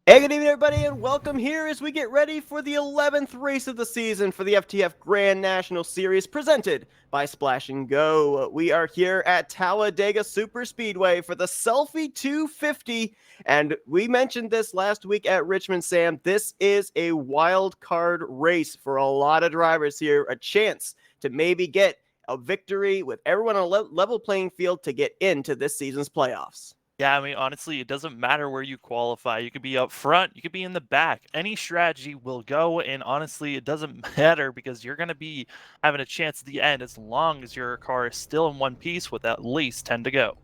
Hey, good evening, everybody, and welcome here as we get ready for the 11th race of the season for the FTF Grand National Series presented by Splash and Go. We are here at Talladega Superspeedway for the Selfie 250, and we mentioned this last week at Richmond, Sam. This is a wild card race for a lot of drivers here, a chance to maybe get a victory with everyone on a level playing field to get into this season's playoffs. Yeah, I mean, honestly, it doesn't matter where you qualify. You could be up front, you could be in the back. Any strategy will go, and honestly, it doesn't matter because you're going to be having a chance at the end as long as your car is still in one piece with at least 10 to go.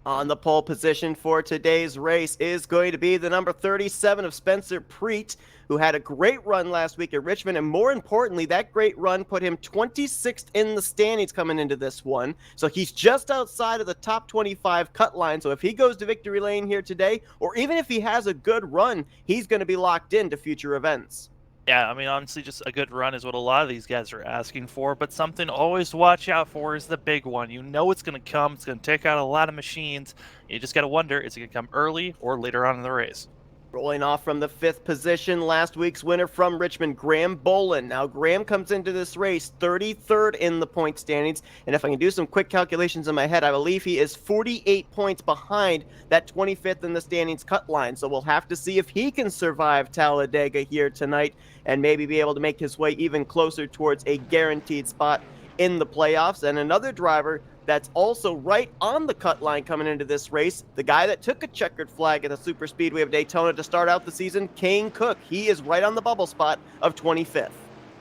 On the pole position for today's race is going to be the number 37 of Spencer Preet, who had a great run last week at Richmond, and more importantly, that great run put him 26th in the standings coming into this one. So he's just outside of the top 25 cut line. So if he goes to victory lane here today, or even if he has a good run, he's going to be locked into future events. Yeah, I mean, honestly, just a good run is what a lot of these guys are asking for, but something to always watch out for is the big one. You know it's going to come, it's going to take out a lot of machines. You just got to wonder, is it going to come early or later on in the race? Rolling off from the 5th position, last week's winner from Richmond, Graham Bolin. Now, Graham comes into this race 33rd in the point standings, and if I can do some quick calculations in my head, I believe he is 48 points behind that 25th in the standings cut line. So we'll have to see if he can survive Talladega here tonight and maybe be able to make his way even closer towards a guaranteed spot in the playoffs. And another driver that's also right on the cut line coming into this race, the guy that took a checkered flag at the Superspeedway of Daytona to start out the season, Kane Cook. He is right on the bubble spot of 25th.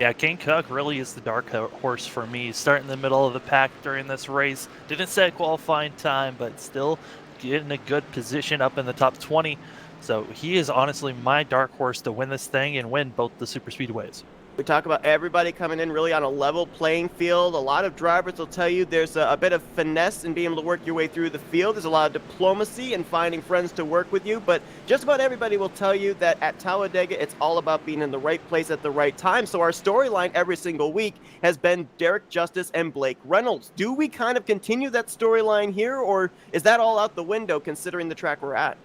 Yeah, Kane Cook really is the dark horse for me. Starting in the middle of the pack during this race. Didn't set a qualifying time, but still getting a good position up in the top 20. So he is honestly my dark horse to win this thing and win both the Superspeedways. We talk about everybody coming in really on a level playing field. A lot of drivers will tell you there's a bit of finesse in being able to work your way through the field. There's a lot of diplomacy in finding friends to work with you, but just about everybody will tell you that at Talladega, it's all about being in the right place at the right time. So our storyline every single week has been Derek Justice and Blake Reynolds. Do we kind of continue that storyline here, or is that all out the window considering the track we're at?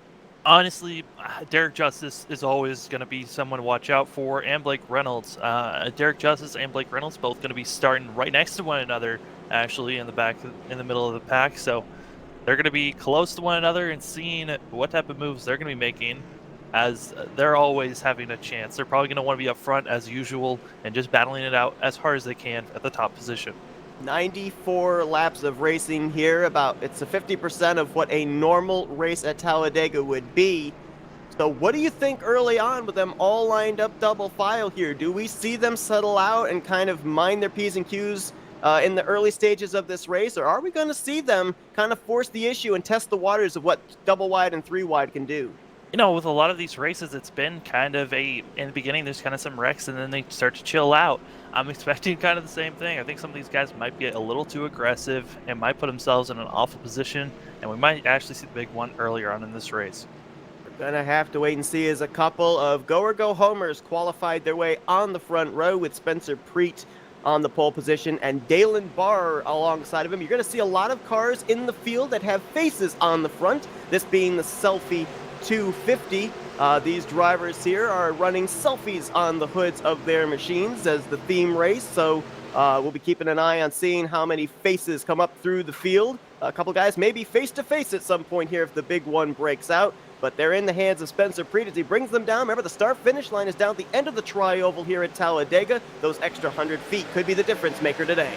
Honestly, Derek Justice is always going to be someone to watch out for, and Blake Reynolds. Derek Justice and Blake Reynolds both going to be starting right next to one another, actually, in the middle of the pack. So they're going to be close to one another and seeing what type of moves they're going to be making, as they're always having a chance. They're probably going to want to be up front as usual and just battling it out as hard as they can at the top position. 94 laps of racing here. It's a 50% of what a normal race at Talladega would be. So what do you think early on with them all lined up double file here? Do we see them settle out and kind of mind their P's and Q's in the early stages of this race? Or are we going to see them kind of force the issue and test the waters of what double wide and three wide can do? You know, with a lot of these races, it's been kind of in the beginning, there's kind of some wrecks, and then they start to chill out. I'm expecting kind of the same thing. I think some of these guys might get a little too aggressive and might put themselves in an awful position, and we might actually see the big one earlier on in this race. We're going to have to wait and see as a couple of go-or-go-homers qualified their way on the front row with Spencer Preet on the pole position and Dalen Barr alongside of him. You're going to see a lot of cars in the field that have faces on the front, this being the Selfie 250. These drivers here are running selfies on the hoods of their machines as the theme race, so we'll be keeping an eye on seeing how many faces come up through the field. A couple guys maybe face-to-face at some point here if the big one breaks out, but they're in the hands of Spencer Preet as he brings them down. Remember, the start-finish line is down at the end of the tri-oval here at Talladega. Those extra 100 feet could be the difference maker today.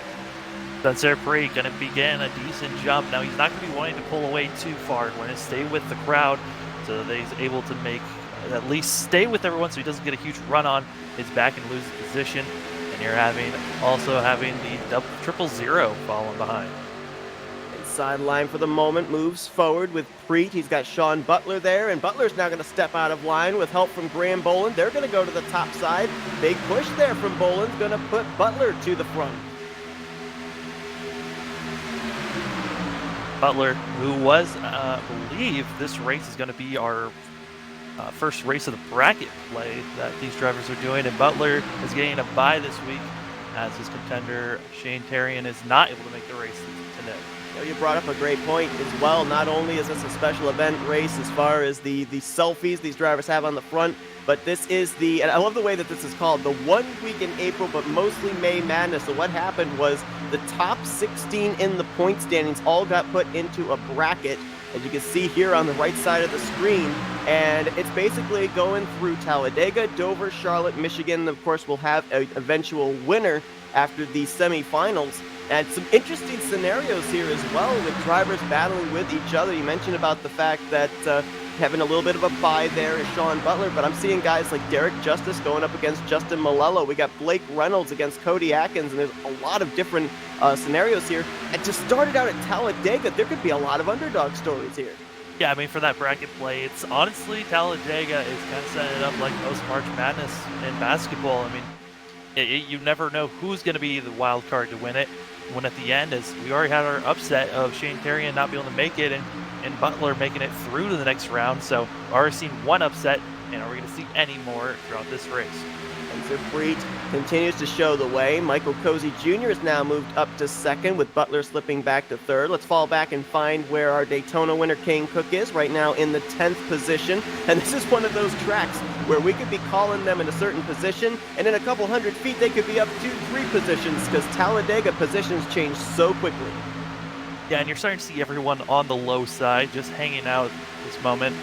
Spencer Preet going to begin a decent jump. Now, he's not going to be wanting to pull away too far. He's going to stay with the crowd so that he's able to make at least stay with everyone so he doesn't get a huge run on his back and lose the position. And you're also having the triple zero following behind. Inside line for the moment moves forward with Preet. He's got Sean Butler there, and Butler's now going to step out of line with help from Graham Bolin. They're going to go to the top side. Big push there from Bolin's going to put Butler to the front. Butler, who was, I believe this race is going to be our first race of the bracket play that these drivers are doing, and Butler is getting a bye this week as his contender Shane Terrian is not able to make the race today. Well, you brought up a great point as well. Not only is this a special event race as far as the selfies these drivers have on the front, but this is and I love the way that this is called, the 1 week in April, but mostly May Madness. So what happened was the top 16 in the point standings all got put into a bracket, as you can see here on the right side of the screen. And it's basically going through Talladega, Dover, Charlotte, Michigan. Of course, we'll have an eventual winner after the semifinals. And some interesting scenarios here as well, with drivers battling with each other. You mentioned about the fact that having a little bit of a bye there is Sean Butler, but I'm seeing guys like Derek Justice going up against Justin Malello. We got Blake Reynolds against Cody Atkins, and there's a lot of different scenarios here. And to start it out at Talladega, there could be a lot of underdog stories here. Yeah, I mean, for that bracket play, it's honestly, Talladega is kind of setting it up like most March Madness in basketball. I mean, you never know who's going to be the wild card to win it. When at the end, as we already had our upset of Shane Carrion not being able to make it, and Butler making it through to the next round. So already seen one upset, and are we going to see any more throughout this race? Spencer Preet continues to show the way. Michael Cozy Jr. is now moved up to second, with Butler slipping back to third. Let's fall back and find where our Daytona winner Kane Cook is right now in the 10th position. And this is one of those tracks where we could be calling them in a certain position, and in a couple hundred feet they could be up 2-3 positions, because Talladega positions change so quickly. Yeah, and you're starting to see everyone on the low side just hanging out at this moment.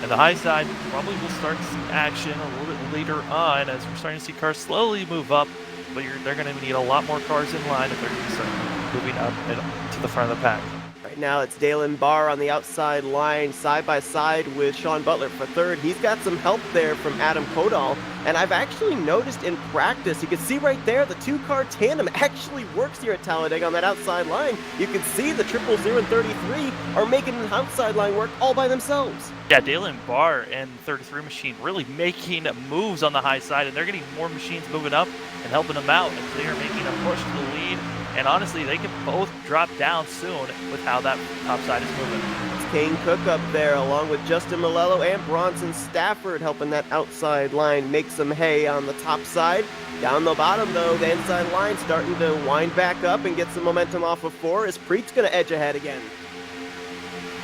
And the high side probably will start to see action a little bit later on, as we're starting to see cars slowly move up, but they're going to need a lot more cars in line if they're going to start moving up and to the front of the pack. Right now it's Dalen Barr on the outside line, side by side with Sean Butler for third. He's got some help there from Adam Podol, and I've actually noticed in practice, you can see right there, the two-car tandem actually works here at Talladega on that outside line. You can see the 000 and 33 are making an outside line work all by themselves. Yeah, Dalen Barr and 33 machine really making moves on the high side, and they're getting more machines moving up and helping them out as they are making a push to the lead. And honestly, they can both drop down soon with how that top side is moving. It's Kane Cook up there, along with Justin Malello and Bronson Stafford, helping that outside line make some hay on the top side. Down the bottom, though, the inside line starting to wind back up and get some momentum off of 4, as Preet's going to edge ahead again.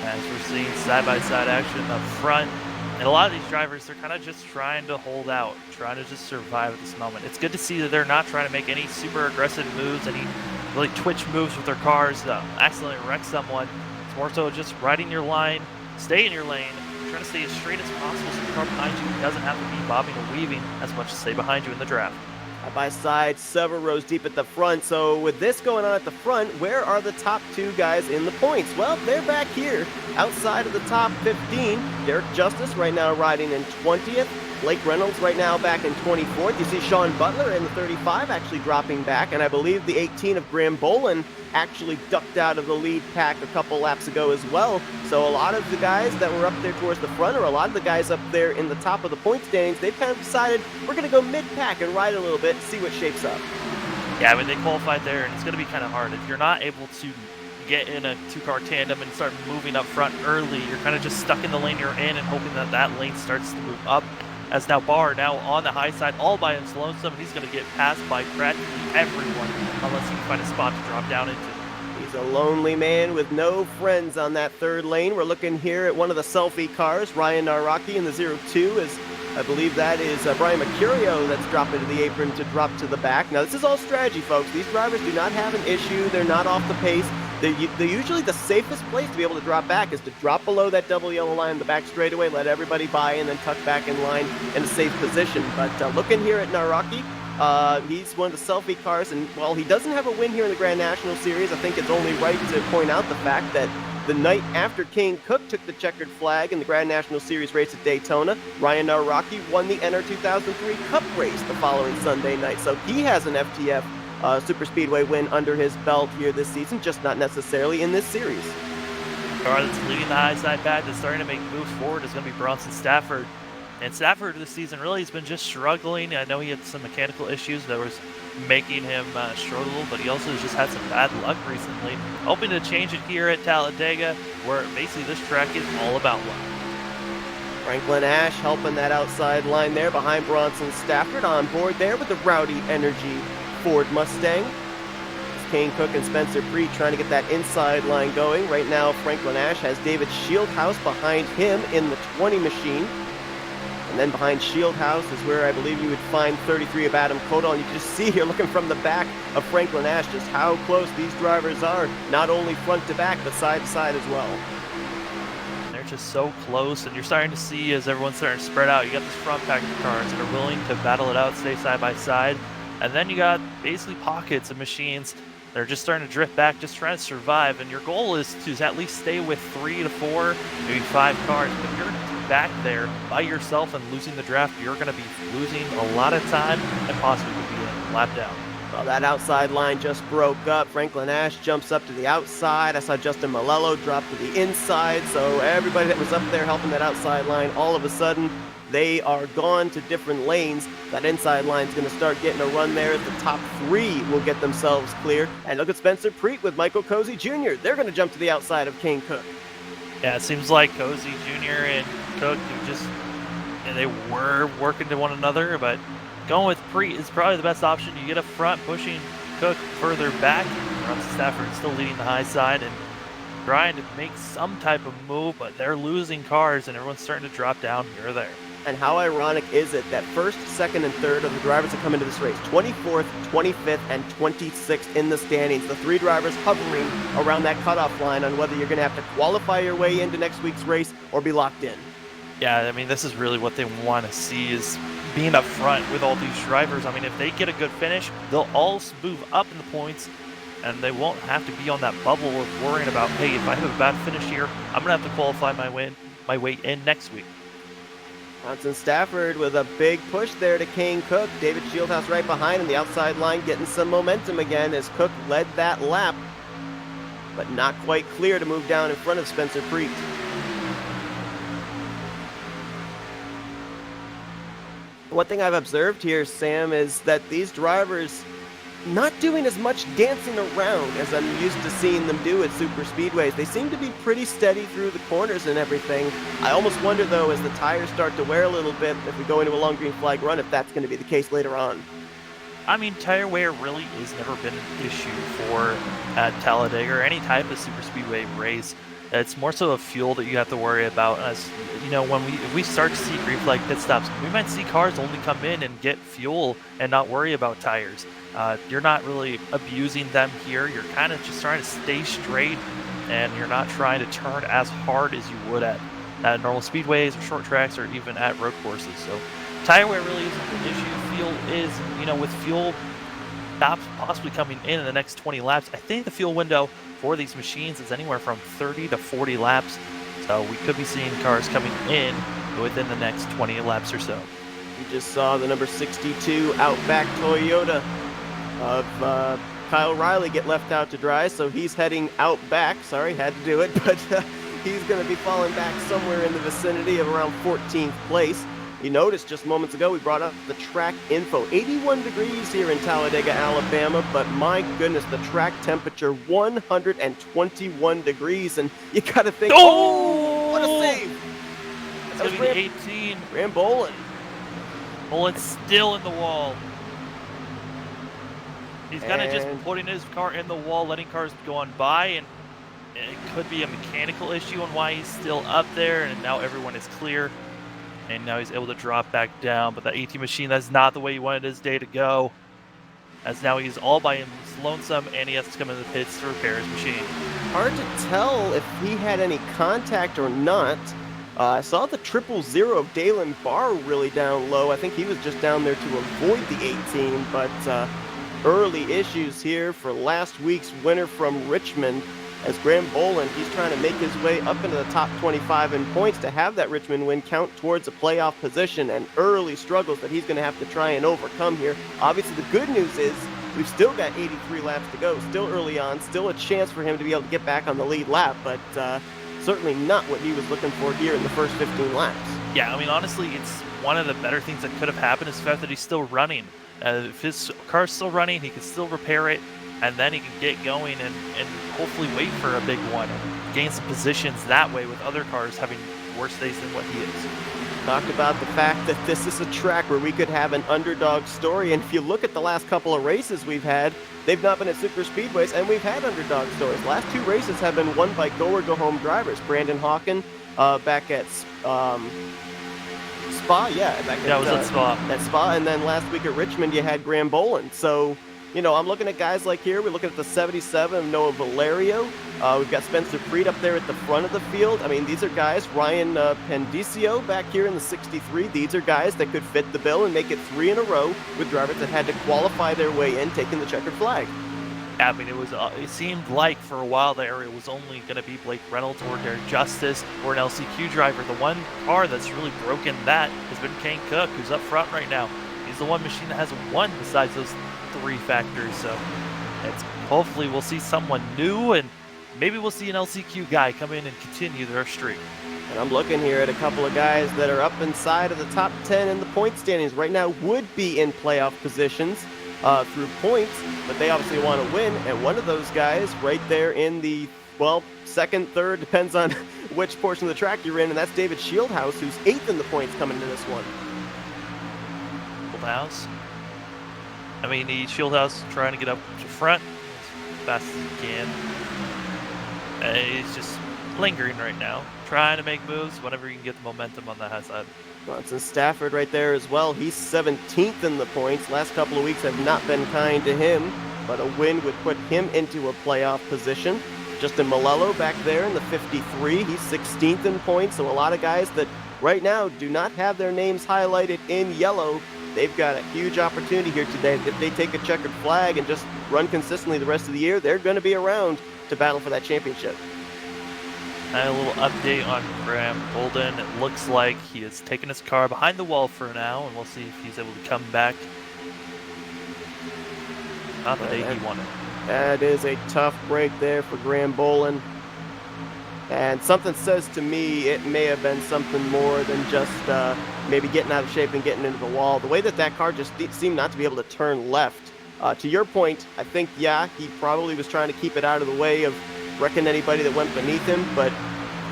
As we're seeing side-by-side action up front. And a lot of these drivers, they're kind of just trying to hold out, trying to just survive at this moment. It's good to see that they're not trying to make any super aggressive moves, any really twitch moves with their cars, accidentally wreck someone. It's more so just riding your line, stay in your lane, trying to stay as straight as possible so the car behind you doesn't have to be bobbing or weaving as much as stay behind you in the draft. Side by side, several rows deep at the front. So with this going on at the front, where are the top 2 guys in the points? Well, they're back here outside of the top 15. Derek Justice right now riding in 20th. Blake Reynolds right now back in 24th. You see Sean Butler in the 35 actually dropping back, and I believe the 18 of Graham Bolin actually ducked out of the lead pack a couple laps ago as well. So a lot of the guys that were up there towards the front, or a lot of the guys up there in the top of the point standings, they've kind of decided we're going to go mid-pack and ride a little bit, see what shapes up. Yeah, I mean, they qualified there, and it's going to be kind of hard. If you're not able to get in a 2-car tandem and start moving up front early, you're kind of just stuck in the lane you're in and hoping that that lane starts to move up. As now Barr now on the high side all by his lonesome, and he's going to get passed by practically everyone unless he can find a spot to drop down into. He's a lonely man with no friends on that third lane. We're looking here at one of the selfie cars, Ryan Naraki in the 02, as I believe that is Brian Mercurio that's dropping to the apron to drop to the back. Now, this is all strategy, folks. These drivers do not have an issue. They're not off the pace. They're usually the safest place to be able to drop back is to drop below that double yellow line in the back straightaway, let everybody by, and then tuck back in line in a safe position. But looking here at Naraki, he's one of the selfie cars, and while he doesn't have a win here in the Grand National Series, I think it's only right to point out the fact that the night after Kane Cook took the checkered flag in the Grand National Series race at Daytona, Ryan Naraki won the NR 2003 Cup race the following Sunday night. So he has an FTF Superspeedway win under his belt here this season, just not necessarily in this series. The car that's leading the high side back that's starting to make moves forward is going to be Bronson Stafford. And Stafford this season really has been just struggling. I know he had some mechanical issues that was making him struggle, but he also has just had some bad luck recently. Hoping to change it here at Talladega, where basically this track is all about luck. Franklin Ash helping that outside line there behind Bronson Stafford, on board there with the Rowdy Energy Ford Mustang. Kane Cook and Spencer Preet trying to get that inside line going. Right now, Franklin Ash has David Shieldhouse behind him in the 20 machine. And then behind Shieldhouse is where I believe you would find 33 of Adam Kodal. And you just see here, looking from the back of Franklin Ash, just how close these drivers are, not only front to back, but side to side as well. They're just so close, and you're starting to see as everyone's starting to spread out, you got these front pack cars that are willing to battle it out, stay side by side. And then you got basically pockets of machines that are just starting to drift back, just trying to survive. And your goal is to at least stay with 3 to 4, maybe 5 cars. But if you're back there by yourself and losing the draft, you're going to be losing a lot of time and possibly could be a lap down. Well, that outside line just broke up. Franklin Ash jumps up to the outside. I saw Justin Malello drop to the inside. So everybody that was up there helping that outside line, all of a sudden, they are gone to different lanes. That inside line is going to start getting a run there. The top 3 will get themselves clear. And look at Spencer Preet with Michael Cozy Jr. They're going to jump to the outside of Kane Cook. Yeah, it seems like Cozy Jr. and Cook they were working to one another, but going with Preet is probably the best option. You get up front, pushing Cook further back. Runs Stafford still leading the high side and trying to make some type of move, but they're losing cars and everyone's starting to drop down here or there. And how ironic is it that first, second, and third of the drivers that come into this race, 24th, 25th, and 26th in the standings, the 3 drivers hovering around that cutoff line on whether you're going to have to qualify your way into next week's race or be locked in. Yeah, I mean, this is really what they want to see, is being up front with all these drivers. I mean, if they get a good finish, they'll all move up in the points, and they won't have to be on that bubble of worrying about, hey, if I have a bad finish here, I'm going to have to qualify my way in next week. Bronson Stafford with a big push there to Kane Cook. David Shieldhouse right behind him, the outside line getting some momentum again as Cook led that lap, but not quite clear to move down in front of Spencer Preet. One thing I've observed here, Sam, is that these drivers not doing as much dancing around as I'm used to seeing them do at super speedways. They seem to be pretty steady through the corners and everything. I almost wonder, though, as the tires start to wear a little bit, if we go into a long green flag run, if that's going to be the case later on. I mean, tire wear really has never been an issue for Talladega or any type of super speedway race. It's more so a fuel that you have to worry about. As you know, if we start to see green flag pit stops, we might see cars only come in and get fuel and not worry about tires. You're not really abusing them here. You're kind of just trying to stay straight, and you're not trying to turn as hard as you would at normal speedways or short tracks or even at road courses. So tire wear really isn't an issue. Fuel is, with fuel stops possibly coming in the next 20 laps. I think the fuel window for these machines is anywhere from 30 to 40 laps. So we could be seeing cars coming in within the next 20 laps or so. We just saw the number 62 Outback Toyota of Kyle Riley get left out to dry, so he's heading out back. Sorry, had to do it, but he's going to be falling back somewhere in the vicinity of around 14th place. You noticed just moments ago we brought up the track info. 81 degrees here in Talladega, Alabama, but my goodness, the track temperature 121 degrees, and you got to think, oh, what a save! It's going to be the 18. Graham Bolin. Bolin's still in the wall. He's kind of just putting his car in the wall, letting cars go on by, and it could be a mechanical issue on why he's still up there, and now everyone is clear. And now he's able to drop back down. But that 18 machine, that's not the way he wanted his day to go. As now he's all by him, lonesome, and he has to come in the pits to repair his machine. Hard to tell if he had any contact or not. I saw the 000 of Daylen Barr really down low. I think he was just down there to avoid the 18, but early issues here for last week's winner from Richmond. As Graham Bolin, he's trying to make his way up into the top 25 in points to have that Richmond win count towards a playoff position, and early struggles that he's going to have to try and overcome here. Obviously, the good news is we've still got 83 laps to go, still early on, still a chance for him to be able to get back on the lead lap, but certainly not what he was looking for here in the first 15 laps. Yeah, I mean, honestly, it's one of the better things that could have happened is the fact that he's still running. If his car's still running, he can still repair it, and then he can get going and hopefully wait for a big one and gain some positions that way with other cars having worse days than what he is. Talked about the fact that this is a track where we could have an underdog story, and if you look at the last couple of races we've had, they've not been at super speedways, and we've had underdog stories. Last 2 races have been won by go or go home drivers. Brandon Hawken back at Spa, back Yeah, it was at Spa. At Spa, and then last week at Richmond you had Graham Boland. So, you know, I'm looking at guys like here. We're looking at the 77 of Noah Valerio. We've got Spencer Freed up there at the front of the field. I mean, these are guys. Ryan Pendicio back here in the 63. These are guys that could fit the bill and make it 3 in a row with drivers that had to qualify their way in, taking the checkered flag. I mean, it seemed like for a while there it was only going to be Blake Reynolds or Derek Justice or an LCQ driver. The one car that's really broken that has been Kane Cook, who's up front right now. He's the one machine that hasn't won besides those 3 factors. So hopefully we'll see someone new, and maybe we'll see an LCQ guy come in and continue their streak. And I'm looking here at a couple of guys that are up inside of the top 10 in the point standings right now, would be in playoff positions through points, but they obviously want to win. And one of those guys right there in the, well, second, third, depends on which portion of the track you're in, and that's David Shieldhouse, who's 8th in the points coming into this one. Shieldhouse. I mean, Shieldhouse trying to get up to front as fast as he can. He's just lingering right now, trying to make moves whenever you can get the momentum on the high side. Bronson Stafford right there as well. He's 17th in the points. Last couple of weeks have not been kind to him, but a win would put him into a playoff position. Justin Malello back there in the 53. He's 16th in points, so a lot of guys that right now do not have their names highlighted in yellow. They've got a huge opportunity here today. If they take a checkered flag and just run consistently the rest of the year, they're going to be around to battle for that championship. And a little update on Graham Bolden. It looks like he has taken his car behind the wall for now, and we'll see if he's able to come back. Not the day he wanted. That is a tough break there for Graham Bolden. And something says to me it may have been something more than just maybe getting out of shape and getting into the wall. The way that car just seemed not to be able to turn left. To your point, I think, yeah, he probably was trying to keep it out of the way of wrecking anybody that went beneath him, but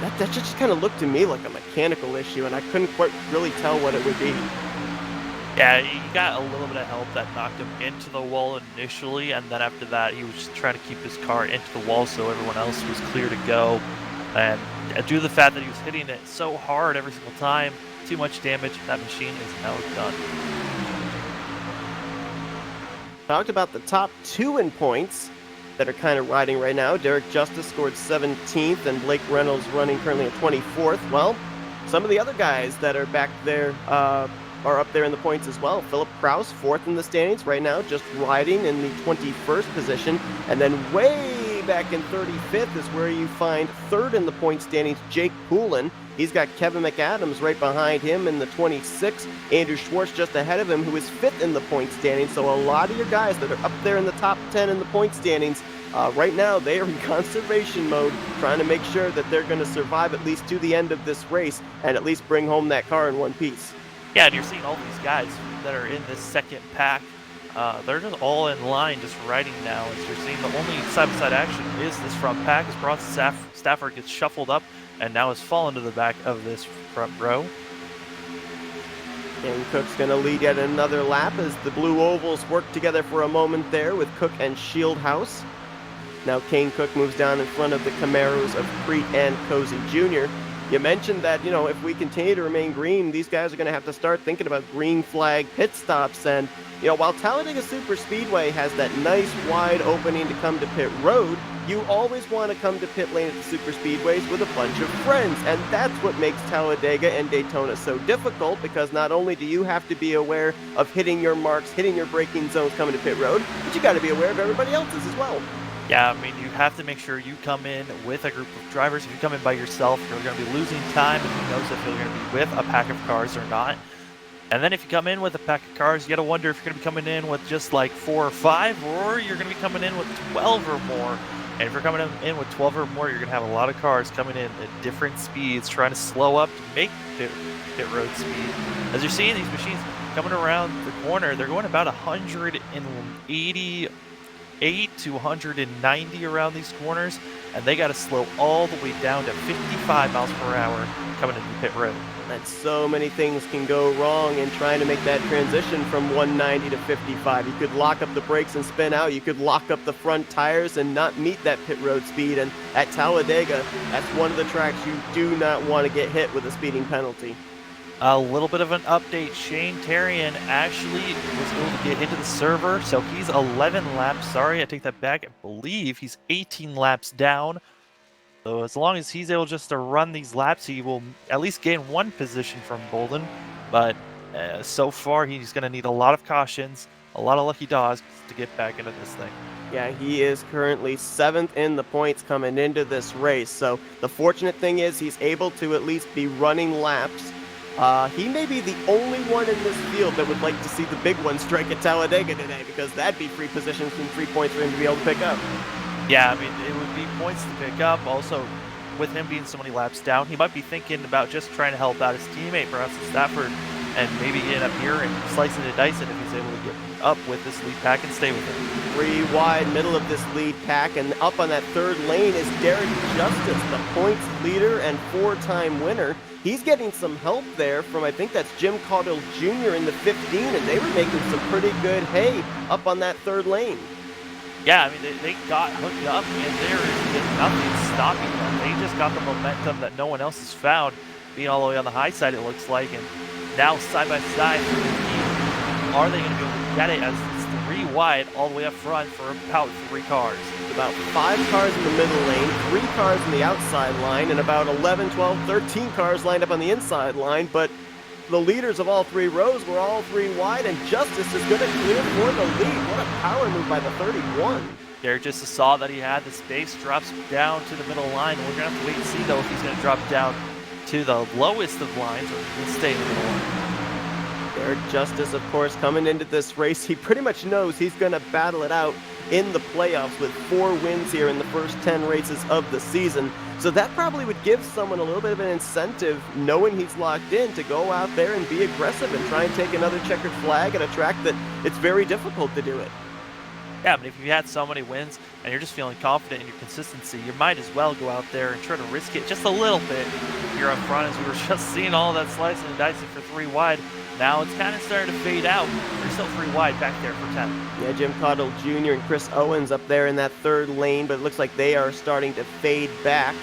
that just kind of looked to me like a mechanical issue, and I couldn't quite really tell what it would be. Yeah, he got a little bit of help that knocked him into the wall initially, and then after that he was just trying to keep his car into the wall so everyone else was clear to go. And due to the fact that he was hitting it so hard every single time, too much damage, that machine is now done. Talked about the top 2 in points that are kind of riding right now. Derek Justice scored 17th, and Blake Reynolds running currently at 24th. Well, some of the other guys that are back there are up there in the points as well. Philip Kraus, 4th in the standings right now, just riding in the 21st position. And then way back in 35th is where you find 3rd in the point standings, Jake Poulin. He's got Kevin McAdams right behind him in the 26th. Andrew Schwartz just ahead of him, who is 5th in the point standings. So a lot of your guys that are up there in the top 10 in the point standings, right now they are in conservation mode, trying to make sure that they're going to survive at least to the end of this race and at least bring home that car in one piece. Yeah, and you're seeing all these guys that are in this second pack. They're just all in line, just riding now. As you're seeing, the only side-by-side action is this front pack as Bronson Stafford gets shuffled up and now has fallen to the back of this front row. And Cook's going to lead yet another lap as the blue ovals work together for a moment there with Cook and Shieldhouse. Now Kane Cook moves down in front of the Camaros of Preet and Cozy Jr. You mentioned that, you know, if we continue to remain green, these guys are going to have to start thinking about green flag pit stops. And, you know, while Talladega Superspeedway has that nice wide opening to come to pit road, you always want to come to pit lane at the Superspeedways with a bunch of friends. And that's what makes Talladega and Daytona so difficult, because not only do you have to be aware of hitting your marks, hitting your braking zones coming to pit road, but you got to be aware of everybody else's as well. Yeah, I mean, you have to make sure you come in with a group of drivers. If you come in by yourself, you're going to be losing time, and who knows if you're going to be with a pack of cars or not. And then if you come in with a pack of cars, you got to wonder if you're going to be coming in with just like 4 or 5, or you're going to be coming in with 12 or more. And if you're coming in with 12 or more, you're going to have a lot of cars coming in at different speeds, trying to slow up to make pit road speed. As you're seeing these machines coming around the corner, they're going about 180 108 to 190 around these corners, and they got to slow all the way down to 55 miles per hour coming into the pit road. And so many things can go wrong in trying to make that transition from 190 to 55. You could lock up the brakes and spin out. You could lock up the front tires and not meet that pit road speed. And at Talladega, that's one of the tracks you do not want to get hit with a speeding penalty. A little bit of an update. Shane Terrian actually was able to get into the server, so he's 11 laps. Sorry, I take that back. I believe he's 18 laps down. So as long as he's able just to run these laps, he will at least gain one position from Bolden. But so far, he's going to need a lot of cautions, a lot of lucky dogs to get back into this thing. Yeah, he is currently 7th in the points coming into this race. So the fortunate thing is he's able to at least be running laps. He may be the only one in this field that would like to see the big one strike at Talladega today, because that'd be free positions and 3 points for him to be able to pick up. Yeah, I mean, it would be points to pick up. Also, with him being so many laps down, he might be thinking about just trying to help out his teammate, perhaps Stafford, and maybe getting up here and slicing and dicing if he's able to get up with this lead pack and stay with him. 3 wide, middle of this lead pack, and up on that third lane is Derek Justice, the points leader and 4-time winner. He's getting some help there from, I think that's Jim Caudill Jr. in the 15, and they were making some pretty good hay up on that third lane. Yeah, I mean, they got hooked up, and there has been nothing stopping them. They just got the momentum that no one else has found, being all the way on the high side, it looks like, and now side by side, are they going to be able to get it as it's 3 wide all the way up front for about 3 cars? About 5 cars in the middle lane, 3 cars in the outside line, and about 11, 12, 13 cars lined up on the inside line, but the leaders of all 3 rows were all 3 wide, and Justice is going to clear for the lead. What a power move by the 31. Derek just saw that he had the space, drops down to the middle line. We're going to have to wait and see, though, if he's going to drop down to the lowest of lines or he'll stay in the middle line. Derek Justice, of course, coming into this race, he pretty much knows he's going to battle it out in the playoffs with 4 wins here in the first 10 races of the season. So that probably would give someone a little bit of an incentive, knowing he's locked in, to go out there and be aggressive and try and take another checkered flag at a track that it's very difficult to do it. Yeah, but if you had so many wins and you're just feeling confident in your consistency, you might as well go out there and try to risk it just a little bit. You're up front, as we were just seeing all that slicing and dicing for 3 wide. Now it's kind of starting to fade out. There's still 3 wide back there for 10. Yeah, Jim Caudill Jr. and Chris Owens up there in that third lane, but it looks like they are starting to fade back.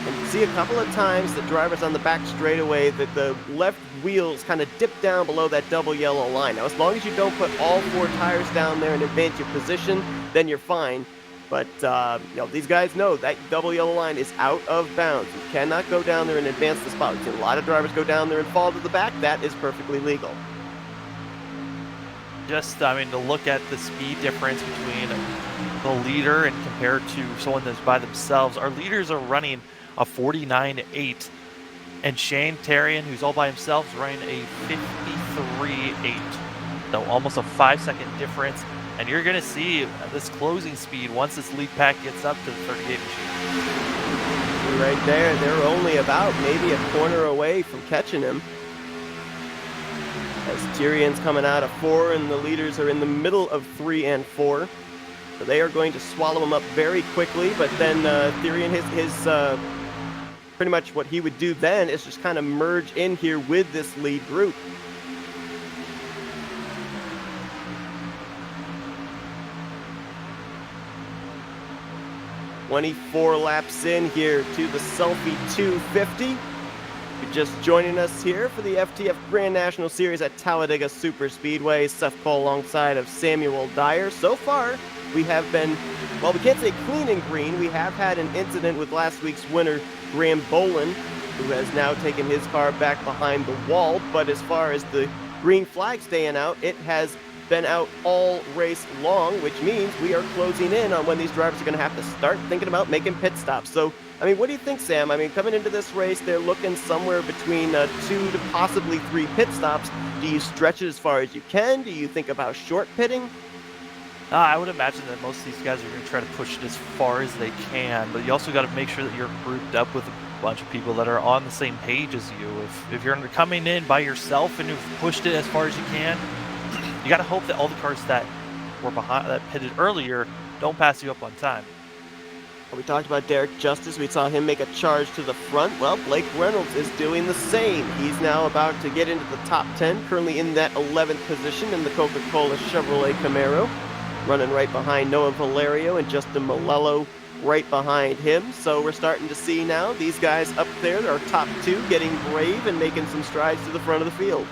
And you see a couple of times the drivers on the back straightaway that the left wheels kind of dip down below that double yellow line. Now, as long as you don't put all 4 tires down there and advance your position, then you're fine. But, these guys know that double yellow line is out of bounds. You cannot go down there and advance the spot. We've seen a lot of drivers go down there and fall to the back. That is perfectly legal. Just, I mean, to look at the speed difference between the leader and compared to someone that's by themselves, our leaders are running a 49.8, and Shane Terrian, who's all by himself, is running a 53.8. So almost a 5-second difference. And you're going to see this closing speed once this lead pack gets up to the 38 machine. Right there, they're only about maybe a corner away from catching him. As Tyrian's coming out of 4 and the leaders are in the middle of 3 and 4. So they are going to swallow him up very quickly, but then Tyrian, his pretty much what he would do then is just kind of merge in here with this lead group. "24 laps in here to the Selfie 250. You're just joining us here for the FTF Grand National Series at Talladega Superspeedway. Seth Cole alongside of Samuel Dyer. So far, we have been, well, we can't say clean and green. We have had an incident with last week's winner, Graham Boland, who has now taken his car back behind the wall. But as far as the green flag staying out, it has been out all race long, which means we are closing in on when these drivers are going to have to start thinking about making pit stops. So, I mean, what do you think, Sam? I mean, coming into this race, they're looking somewhere between 2 to possibly 3 pit stops. Do you stretch it as far as you can? Do you think about short pitting? I would imagine that most of these guys are going to try to push it as far as they can, but you also got to make sure that you're grouped up with a bunch of people that are on the same page as you. If you're coming in by yourself and you've pushed it as far as you can, you got to hope that all the cars that were behind that pitted earlier don't pass you up on time. We talked about Derek Justice. We saw him make a charge to the front. Well, Blake Reynolds is doing the same. He's now about to get into the top 10, currently in that 11th position in the Coca-Cola Chevrolet Camaro, running right behind Noah Valerio and Justin Malello right behind him. So we're starting to see now these guys up there, our top two, getting brave and making some strides to the front of the field.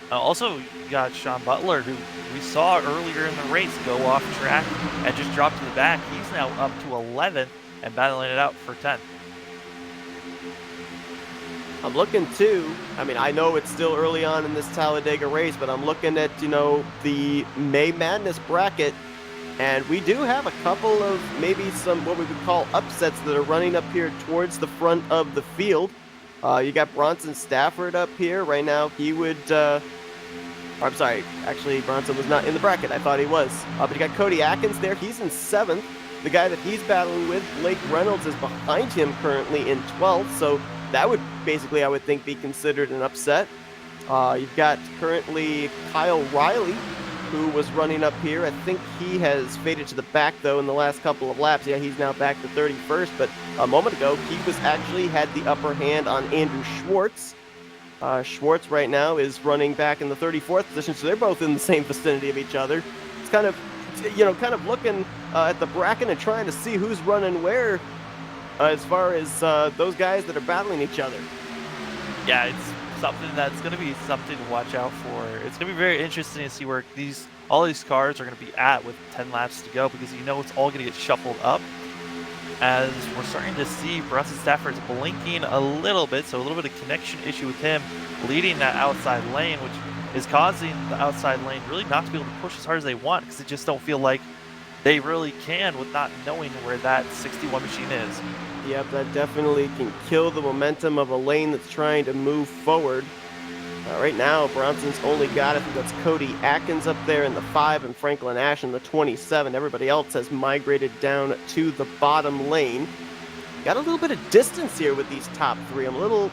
Also, you got Sean Butler, who we saw earlier in the race go off track and just drop to the back. He's now up to 11th and battling it out for 10th. I'm looking too, I mean, I know it's still early on in this Talladega race, but I'm looking at, the May Madness bracket, and we do have a couple of maybe some what we would call upsets that are running up here towards the front of the field. You got Bronson Stafford up here right now. He would, I'm sorry, actually Bronson was not in the bracket. I thought he was. But you got Cody Atkins there. He's in 7th. The guy that he's battling with, Blake Reynolds, is behind him currently in 12th. So that would basically, I would think, be considered an upset. You've got currently Kyle Riley, who was running up here. I think he has faded to the back, though, in the last couple of laps. Yeah, he's now back to 31st, but a moment ago, he was actually had the upper hand on Andrew Schwartz. Schwartz right now is running back in the 34th position, so they're both in the same vicinity of each other. It's kind of, looking at the bracket and trying to see who's running where as far as those guys that are battling each other. Yeah, it's something that's going to be something to watch out for. It's going to be very interesting to see where all these cars are going to be at with 10 laps to go, because it's all going to get shuffled up as we're starting to see Bronson Stafford's blinking a little bit, so a little bit of connection issue with him leading that outside lane, which is causing the outside lane really not to be able to push as hard as they want, because they just don't feel like they really can with not knowing where that 61 machine is. Yep, that definitely can kill the momentum of a lane that's trying to move forward. Right now, Bronson's only got, I think that's Cody Atkins up there in the 5 and Franklin Ash in the 27. Everybody else has migrated down to the bottom lane. Got a little bit of distance here with these top three. I'm a little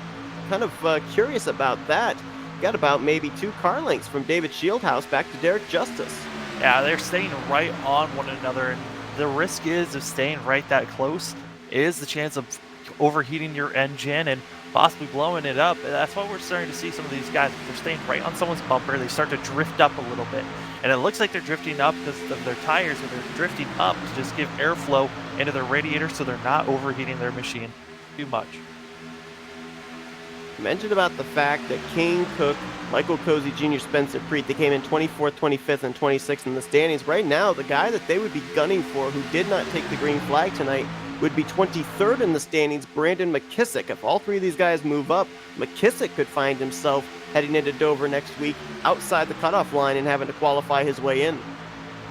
kind of curious about that. Got about maybe 2 car lengths from David Shieldhouse back to Derek Justice. Yeah, they're staying right on one another, and the risk is of staying right that close is the chance of overheating your engine and possibly blowing it up. That's why we're starting to see some of these guys, if they're staying right on someone's bumper, they start to drift up a little bit. And it looks like they're drifting up because of their tires, or they're drifting up to just give airflow into their radiator so they're not overheating their machine too much. Mentioned about the fact that Kane Cook, Michael Cozy Jr., Spencer Preet, they came in 24th, 25th, and 26th in the standings. Right now, the guy that they would be gunning for, who did not take the green flag tonight, would be 23rd in the standings, Brandon McKissick. If all 3 of these guys move up, McKissick could find himself heading into Dover next week outside the cutoff line and having to qualify his way in.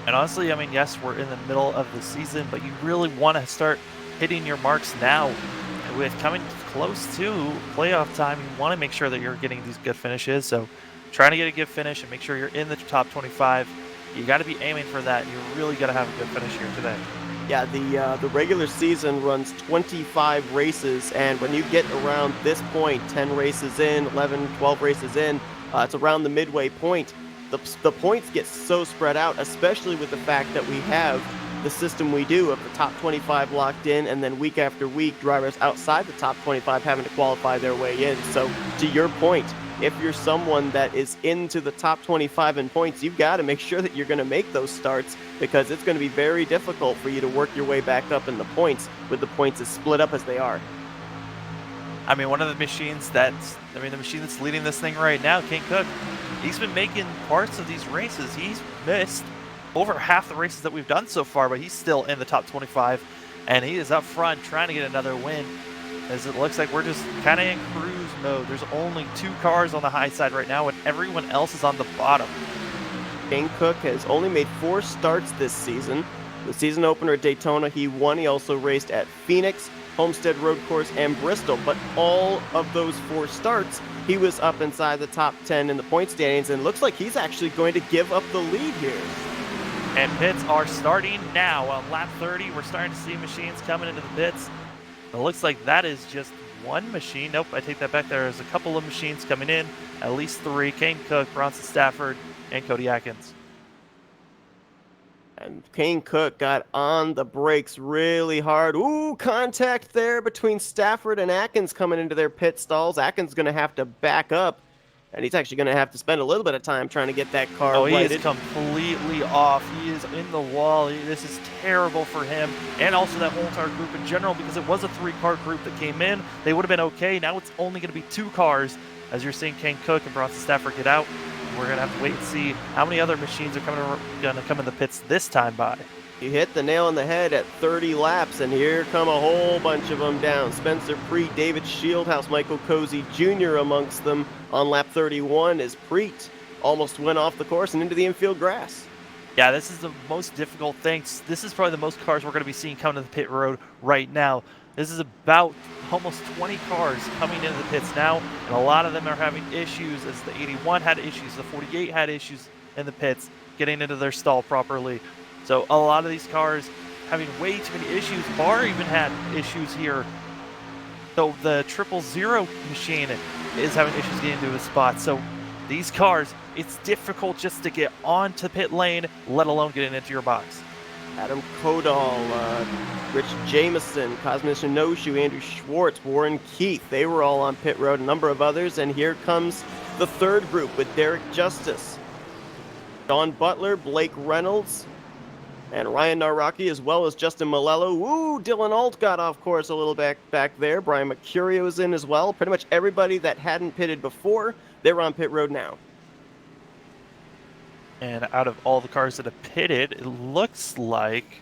And honestly, yes, we're in the middle of the season, but you really want to start hitting your marks now. With coming close to playoff time, you want to make sure that you're getting these good finishes. So trying to get a good finish and make sure you're in the top 25. You got to be aiming for that. You really got to have a good finish here today. Yeah, the regular season runs 25 races, and when you get around this point, 10 races in, 11, 12 races in, it's around the midway point, the points get so spread out, especially with the fact that we have the system we do of the top 25 locked in, and then week after week, drivers outside the top 25 having to qualify their way in. So to your point, if you're someone that is into the top 25 in points, you've got to make sure that you're going to make those starts, because it's going to be very difficult for you to work your way back up in the points with the points as split up as they are. One of the machines the machine that's leading this thing right now, Kane Cook, he's been making parts of these races. He's missed over half the races that we've done so far, but he's still in the top 25, and he is up front trying to get another win, as it looks like we're just kind of in cruise mode. There's only 2 cars on the high side right now, and everyone else is on the bottom. Kane Cook has only made 4 starts this season. The season opener at Daytona, he won. He also raced at Phoenix, Homestead Road Course, and Bristol, but all of those 4 starts, he was up inside the top 10 in the point standings, and looks like he's actually going to give up the lead here. And pits are starting now. On lap 30, we're starting to see machines coming into the pits. It looks like that is just 1 machine. Nope, I take that back. There's a couple of machines coming in, at least 3. Kane Cook, Bronson Stafford, and Cody Atkins. And Kane Cook got on the brakes really hard. Ooh, contact there between Stafford and Atkins coming into their pit stalls. Atkins going to have to back up, and he's actually going to have to spend a little bit of time trying to get that car Oh, he righted. is completely off. He is in the wall. This is terrible for him and also that whole entire group in general because it was a 3-car group that came in. They would have been okay. Now it's only going to be 2 cars as you're seeing Kane Cook and Bronson Stafford get out. We're going to have to wait and see how many other machines are going to come in the pits this time by. You hit the nail on the head at 30 laps, and here come a whole bunch of them down. Spencer Preet, David Shieldhouse, Michael Cozy Jr. amongst them. On lap 31 as Preet almost went off the course and into the infield grass. Yeah, this is the most difficult thing. This is probably the most cars we're going to be seeing coming to the pit road right now. This is about almost 20 cars coming into the pits now, and a lot of them are having issues as the 81 had issues, the 48 had issues in the pits getting into their stall properly. So a lot of these cars having way too many issues. Barr even had issues here. So the 000 machine is having issues getting into his spot. So these cars, it's difficult just to get onto pit lane, let alone getting into your box. Adam Kodal, Rich Jameson, Cosmis Inoshu, Andrew Schwartz, Warren Keith, they were all on pit road, a number of others, and here comes the third group with Derek Justice, Don Butler, Blake Reynolds, and Ryan Naraki, as well as Justin Malello. Woo, Dylan Alt got off course a little back there. Brian Mercurio is in as well. Pretty much everybody that hadn't pitted before, they're on pit road now. And out of all the cars that have pitted, it looks like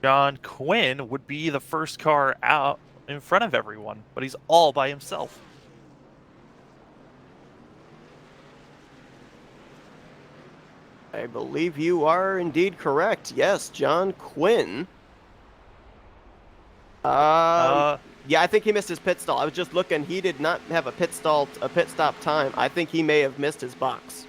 John Quinn would be the first car out in front of everyone, but he's all by himself. I believe you are indeed correct. Yes, John Quinn. Yeah, I think he missed his pit stall. I was just looking. He did not have a pit stop time. I think he may have missed his box.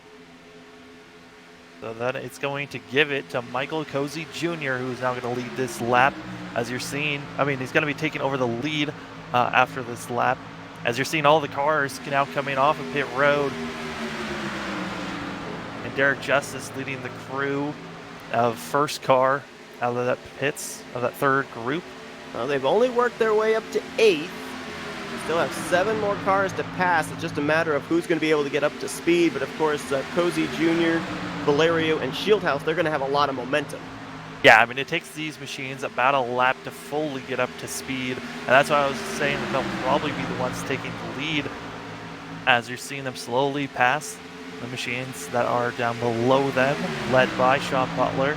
So then it's going to give it to Michael Cozy Jr., who's now going to lead this lap. As you're seeing, I mean, he's going to be taking over the lead after this lap. As you're seeing all the cars now coming off of pit road. And Derek Justice leading the crew of first car out of that pits, of that third group. Well, they've only worked their way up to 8th. Still have 7 more cars to pass. It's just a matter of who's going to be able to get up to speed. But of course, Cozy Jr., Valerio, and Shieldhouse, they're going to have a lot of momentum. Yeah, I mean, it takes these machines about a lap to fully get up to speed. And that's why I was saying that they'll probably be the ones taking the lead as you're seeing them slowly pass the machines that are down below them, led by Sean Butler.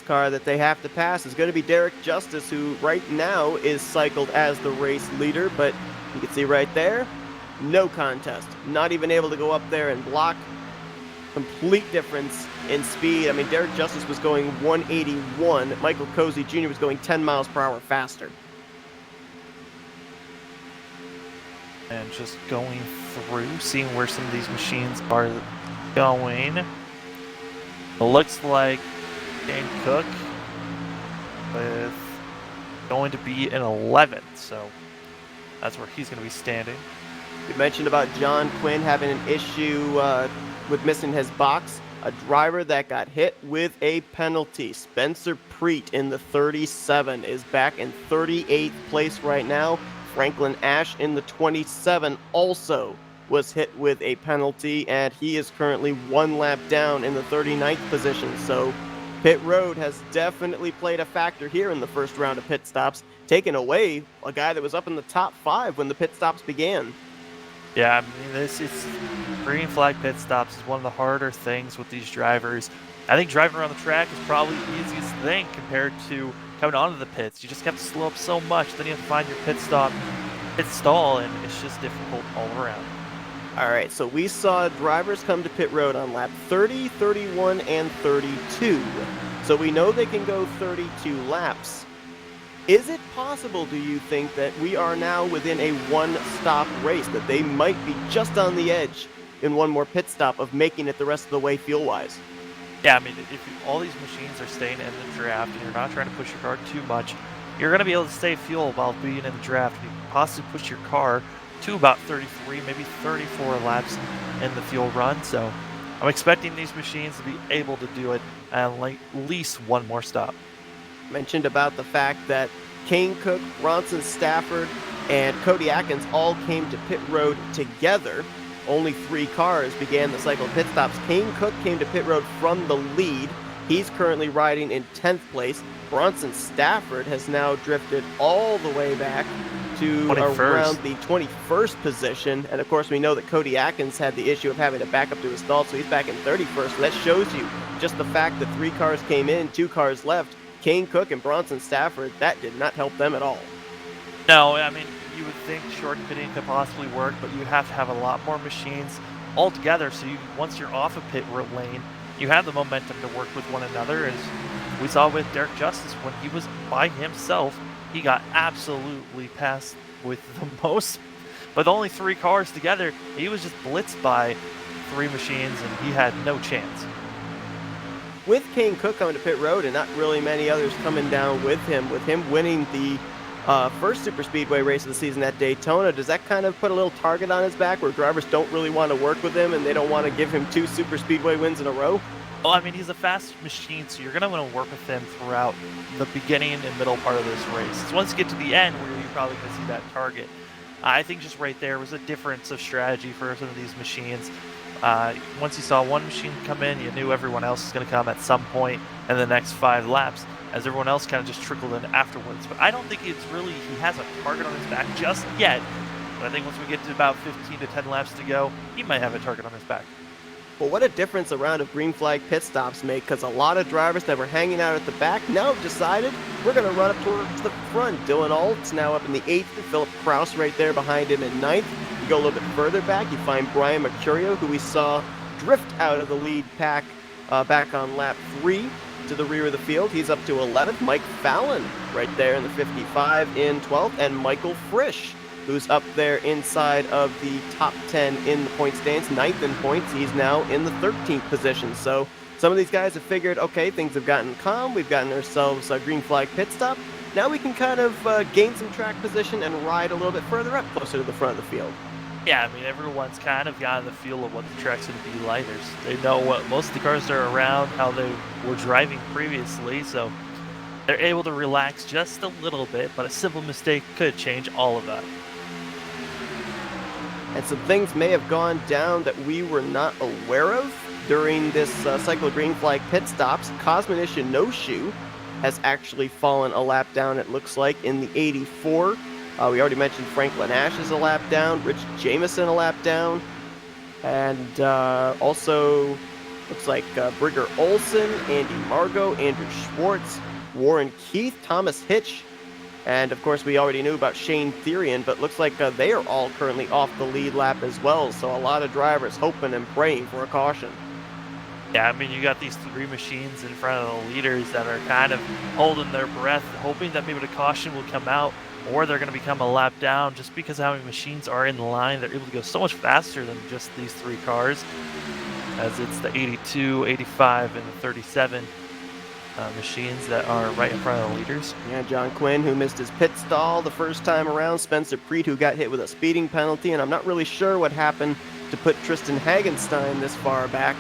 Car that they have to pass is going to be Derek Justice, who right now is cycled as the race leader, but you can see right there, no contest. Not even able to go up there and block. Complete difference in speed. I mean, Derek Justice was going 181. Michael Cozy Jr. was going 10 miles per hour faster. And just going through, seeing where some of these machines are going. It looks like Kane Cook with going to be in 11th, so that's where he's going to be standing. You mentioned about John Quinn having an issue with missing his box. A driver that got hit with a penalty. Spencer Preet in the 37 is back in 38th place right now. Franklin Ash in the 27 also was hit with a penalty, and he is currently 1 lap down in the 39th position. So pit road has definitely played a factor here in the first round of pit stops, taking away a guy that was up in the top 5 when the pit stops began. Yeah, I mean, this is green flag pit stops is one of the harder things with these drivers. I think driving around the track is probably the easiest thing compared to coming onto the pits. You just have to slow up so much, then you have to find your pit stall, and it's just difficult all around. All right, so we saw drivers come to pit road on lap 30, 31, and 32. So we know they can go 32 laps. Is it possible, do you think, that we are now within a one-stop race, that they might be just on the edge in one more pit stop of making it the rest of the way fuel-wise? Yeah, I mean, if all these machines are staying in the draft and you're not trying to push your car too much, you're going to be able to save fuel while being in the draft. You can possibly push your car to about 33, maybe 34 laps in the fuel run. So I'm expecting these machines to be able to do it at least one more stop. Mentioned about the fact that Kane Cook, Bronson Stafford, and Cody Atkins all came to pit road together. Only 3 cars began the cycle of pit stops. Kane Cook came to pit road from the lead. He's currently riding in 10th place. Bronson Stafford has now drifted all the way back to 21st. around the 21st position. And of course, we know that Cody Atkins had the issue of having to back up to his stall, so he's back in 31st. So that shows you just the fact that 3 cars came in, 2 cars left. Kane Cook and Bronson Stafford, that did not help them at all. No, I mean, you would think short pitting could possibly work, but you have to have a lot more machines all together. So once you're off a pit lane, you have the momentum to work with one another. As we saw with Derek Justice, when he was by himself, he got absolutely passed with the most. With only 3 cars together, he was just blitzed by 3 machines, and he had no chance. With Kane Cook coming to pit road and not really many others coming down with him winning the first Superspeedway race of the season at Daytona, does that kind of put a little target on his back where drivers don't really want to work with him and they don't want to give him 2 Superspeedway wins in a row? Well, I mean, he's a fast machine, so you're going to want to work with him throughout the beginning and middle part of this race. So once you get to the end, where you're probably going to see that target, I think just right there was a difference of strategy for some of these machines. Once you saw one machine come in, you knew everyone else was going to come at some point in the next 5 laps, as everyone else kind of just trickled in afterwards. But I don't think he has a target on his back just yet. But I think once we get to about 15 to 10 laps to go, he might have a target on his back. Well, what a difference a round of green flag pit stops make, because a lot of drivers that were hanging out at the back now have decided we're going to run up towards the front. Dylan Alt's now up in the 8th, Philip Kraus right there behind him in 9th. You go a little bit further back, you find Brian Mercurio, who we saw drift out of the lead pack back on lap 3 to the rear of the field. He's up to 11th. Mike Fallon right there in the 55 in 12th, and Michael Frisch, who's up there inside of the top 10 in the point stands, 9th in points. He's now in the 13th position. So some of these guys have figured, okay, things have gotten calm. We've gotten ourselves a green flag pit stop. Now we can kind of gain some track position and ride a little bit further up, closer to the front of the field. Yeah, I mean, everyone's kind of gotten the feel of what the track's going to be like. They know what most of the cars are around, how they were driving previously, so they're able to relax just a little bit, but a simple mistake could change all of that. And some things may have gone down that we were not aware of during this cycle of green flag pit stops. Cosmonish No Shoe has actually fallen a lap down, it looks like, in the 84. We already mentioned Franklin Ash is a lap down, Rich Jameson a lap down, and also looks like Brigger Olson, Andy Margot, Andrew Schwartz, Warren Keith, Thomas Hitch, and of course we already knew about Shane Therian, but looks like they are all currently off the lead lap as well, so a lot of drivers hoping and praying for a caution. Yeah, I mean, you got these 3 machines in front of the leaders that are kind of holding their breath, hoping that maybe the caution will come out, or they're going to become a lap down just because how many machines are in the line. They're able to go so much faster than just these 3 cars, as it's the 82, 85, and the 37 machines that are right in front of the leaders. Yeah, John Quinn, who missed his pit stall the first time around. Spencer Preet, who got hit with a speeding penalty, and I'm not really sure what happened to put Tristan Hagenstein this far back,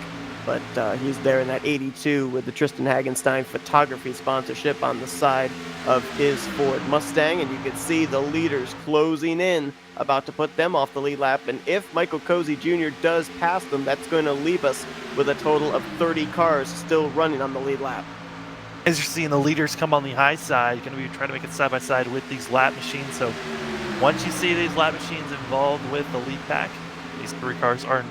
but he's there in that 82 with the Tristan Hagenstein photography sponsorship on the side of his Ford Mustang, and you can see the leaders closing in, about to put them off the lead lap. And if Michael Cozy Jr. does pass them, that's going to leave us with a total of 30 cars still running on the lead lap. As you're seeing the leaders come on the high side, you're going to be trying to make it side by side with these lap machines. So once you see these lap machines involved with the lead pack, these 3 cars are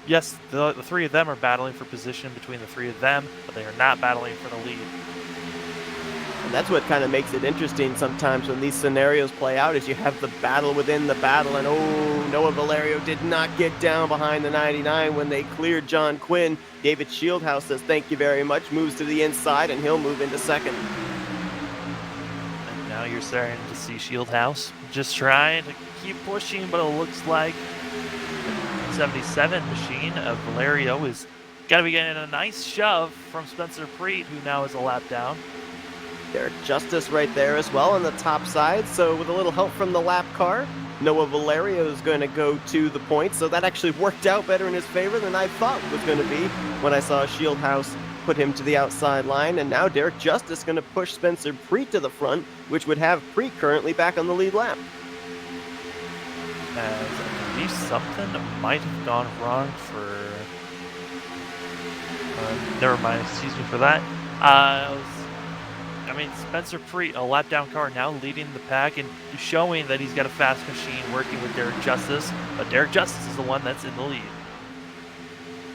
yes, the 3 of them are battling for position between the 3 of them, but they are not battling for the lead. And that's what kind of makes it interesting sometimes when these scenarios play out, is you have the battle within the battle. And oh, Noah Valerio did not get down behind the 99 when they cleared John Quinn. David Shieldhouse says thank you very much, moves to the inside, and he'll move into second. And now you're starting to see Shieldhouse just trying to keep pushing, but it looks like 77 machine of Valerio is going to be getting a nice shove from Spencer Preet, who now is a lap down. Derek Justice right there as well on the top side. So with a little help from the lap car, Noah Valerio is going to go to the points, so that actually worked out better in his favor than I thought was going to be when I saw Shieldhouse put him to the outside line. And now Derek Justice going to push Spencer Preet to the front, which would have Preet currently back on the lead lap. As I believe something might have gone wrong for... never mind, excuse me for that. Spencer Preet, a lap down car, now leading the pack and showing that he's got a fast machine working with Derek Justice, but Derek Justice is the one that's in the lead.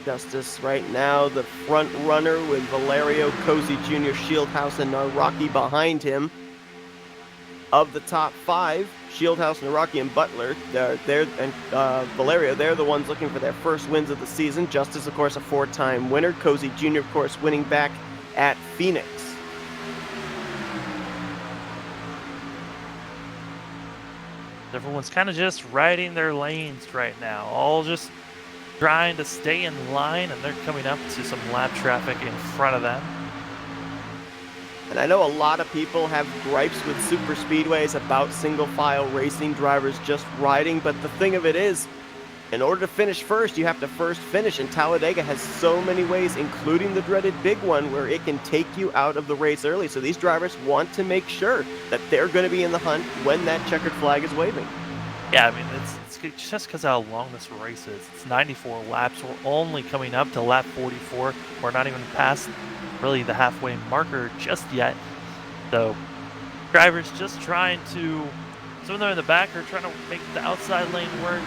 Justice right now the front runner with Valerio, Cozy Jr., Shieldhouse, and Naraki behind him. Of the top 5, Shieldhouse, Naraki, and Butler, Valerio, they're the ones looking for their first wins of the season. Justice, of course, a 4-time winner. Cozy Jr., of course, winning back at Phoenix. Everyone's kind of just riding their lanes right now, all just trying to stay in line, and they're coming up to some lap traffic in front of them. And I know a lot of people have gripes with super speedways about single file racing drivers just riding, but the thing of it is, in order to finish first, you have to first finish, and Talladega has so many ways, including the dreaded big one, where it can take you out of the race early. So these drivers want to make sure that they're going to be in the hunt when that checkered flag is waving. Yeah, I mean, it's just because how long this race is. It's 94 laps. We're only coming up to lap 44. We're not even past really the halfway marker just yet. So drivers just trying to, some of them in the back are trying to make the outside lane work,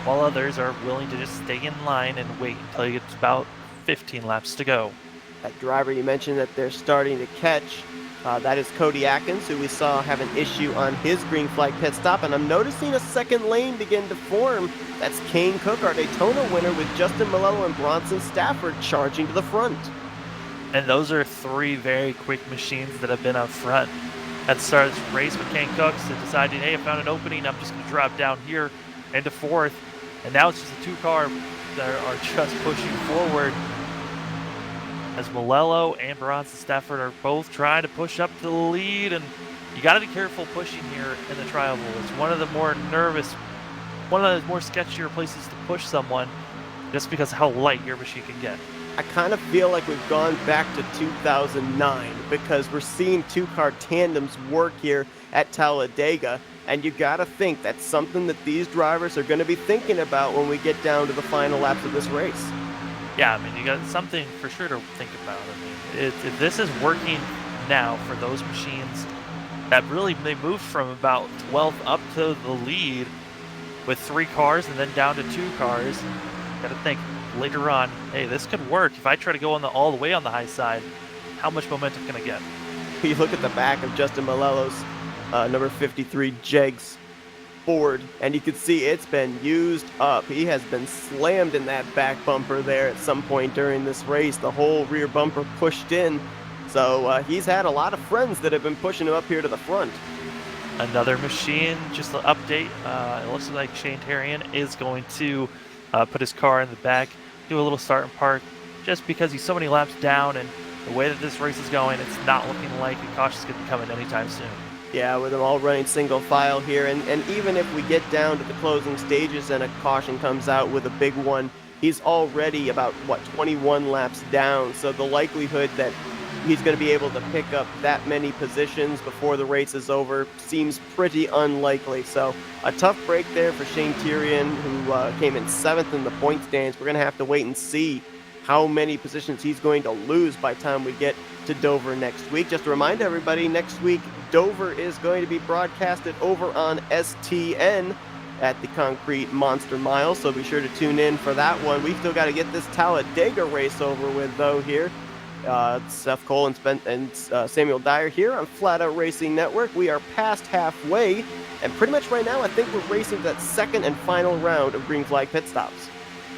while others are willing to just stay in line and wait until it's about 15 laps to go. That driver you mentioned that they're starting to catch, that is Cody Atkins, who we saw have an issue on his green flag pit stop, and I'm noticing a second lane begin to form. That's Kane Cook, our Daytona winner, with Justin Malello and Bronson Stafford charging to the front. And those are 3 very quick machines that have been up front. At the start of this race with Kane Cook, so deciding, hey, I found an opening, I'm just going to drop down here into 4th. And now it's just a 2-car that are just pushing forward, as Malello and Bronson Stafford are both trying to push up to the lead. And you got to be careful pushing here in the tri-oval. It's one of the more sketchier places to push someone, just because of how light your machine can get. I kind of feel like we've gone back to 2009 because we're seeing 2-car tandems work here at Talladega, and you got to think that's something that these drivers are going to be thinking about when we get down to the final laps of this race. Yeah, I mean, you got something for sure to think about. I mean, if this is working now for those machines that really, they moved from about 12th up to the lead with 3 cars and then down to 2 cars, got to think later on, hey, this could work. If I try to go all the way on the high side, how much momentum can I get? You look at the back of Justin Malello's number 53 Jegs Ford, and you can see it's been used up. He has been slammed in that back bumper there at some point during this race. The whole rear bumper pushed in. So he's had a lot of friends that have been pushing him up here to the front. Another machine, just an update. It looks like Shane Terrian is going to put his car in the back, do a little start and park, just because he's so many laps down, and the way that this race is going, it's not looking like a caution's going to be coming anytime soon. Yeah, with them all running single file here, and even if we get down to the closing stages and a caution comes out with a big one, he's already about, 21 laps down, so the likelihood that he's going to be able to pick up that many positions before the race is over seems pretty unlikely. So a tough break there for Shane Tyrion, who came in 7th in the point stands. We're going to have to wait and see how many positions he's going to lose by the time we get to Dover next week. Just to remind everybody, next week Dover is going to be broadcasted over on STN at the Concrete Monster Mile, so be sure to tune in for that one. We've still got to get this Talladega race over with, though, here. Seth Cole and Samuel Dyer here on Flatout Racing Network. We are past halfway, and pretty much right now I think we're racing that second and final round of green flag pit stops.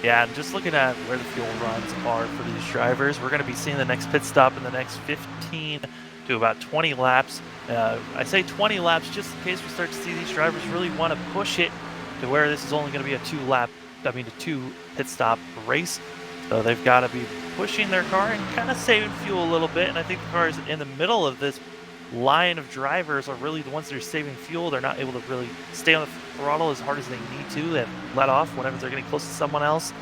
Yeah, and just looking at where the fuel runs are for these drivers, we're going to be seeing the next pit stop in the next 15 to about 20 laps. I say 20 laps just in case we start to see these drivers really want to push it to where this is only going to be a 2 pit stop race. So they've got to be pushing their car and kind of saving fuel a little bit. And I think the car is in the middle of this line of drivers are really the ones that are saving fuel. They're not able to really stay on the throttle as hard as they need to and let off whenever they're getting close to someone else.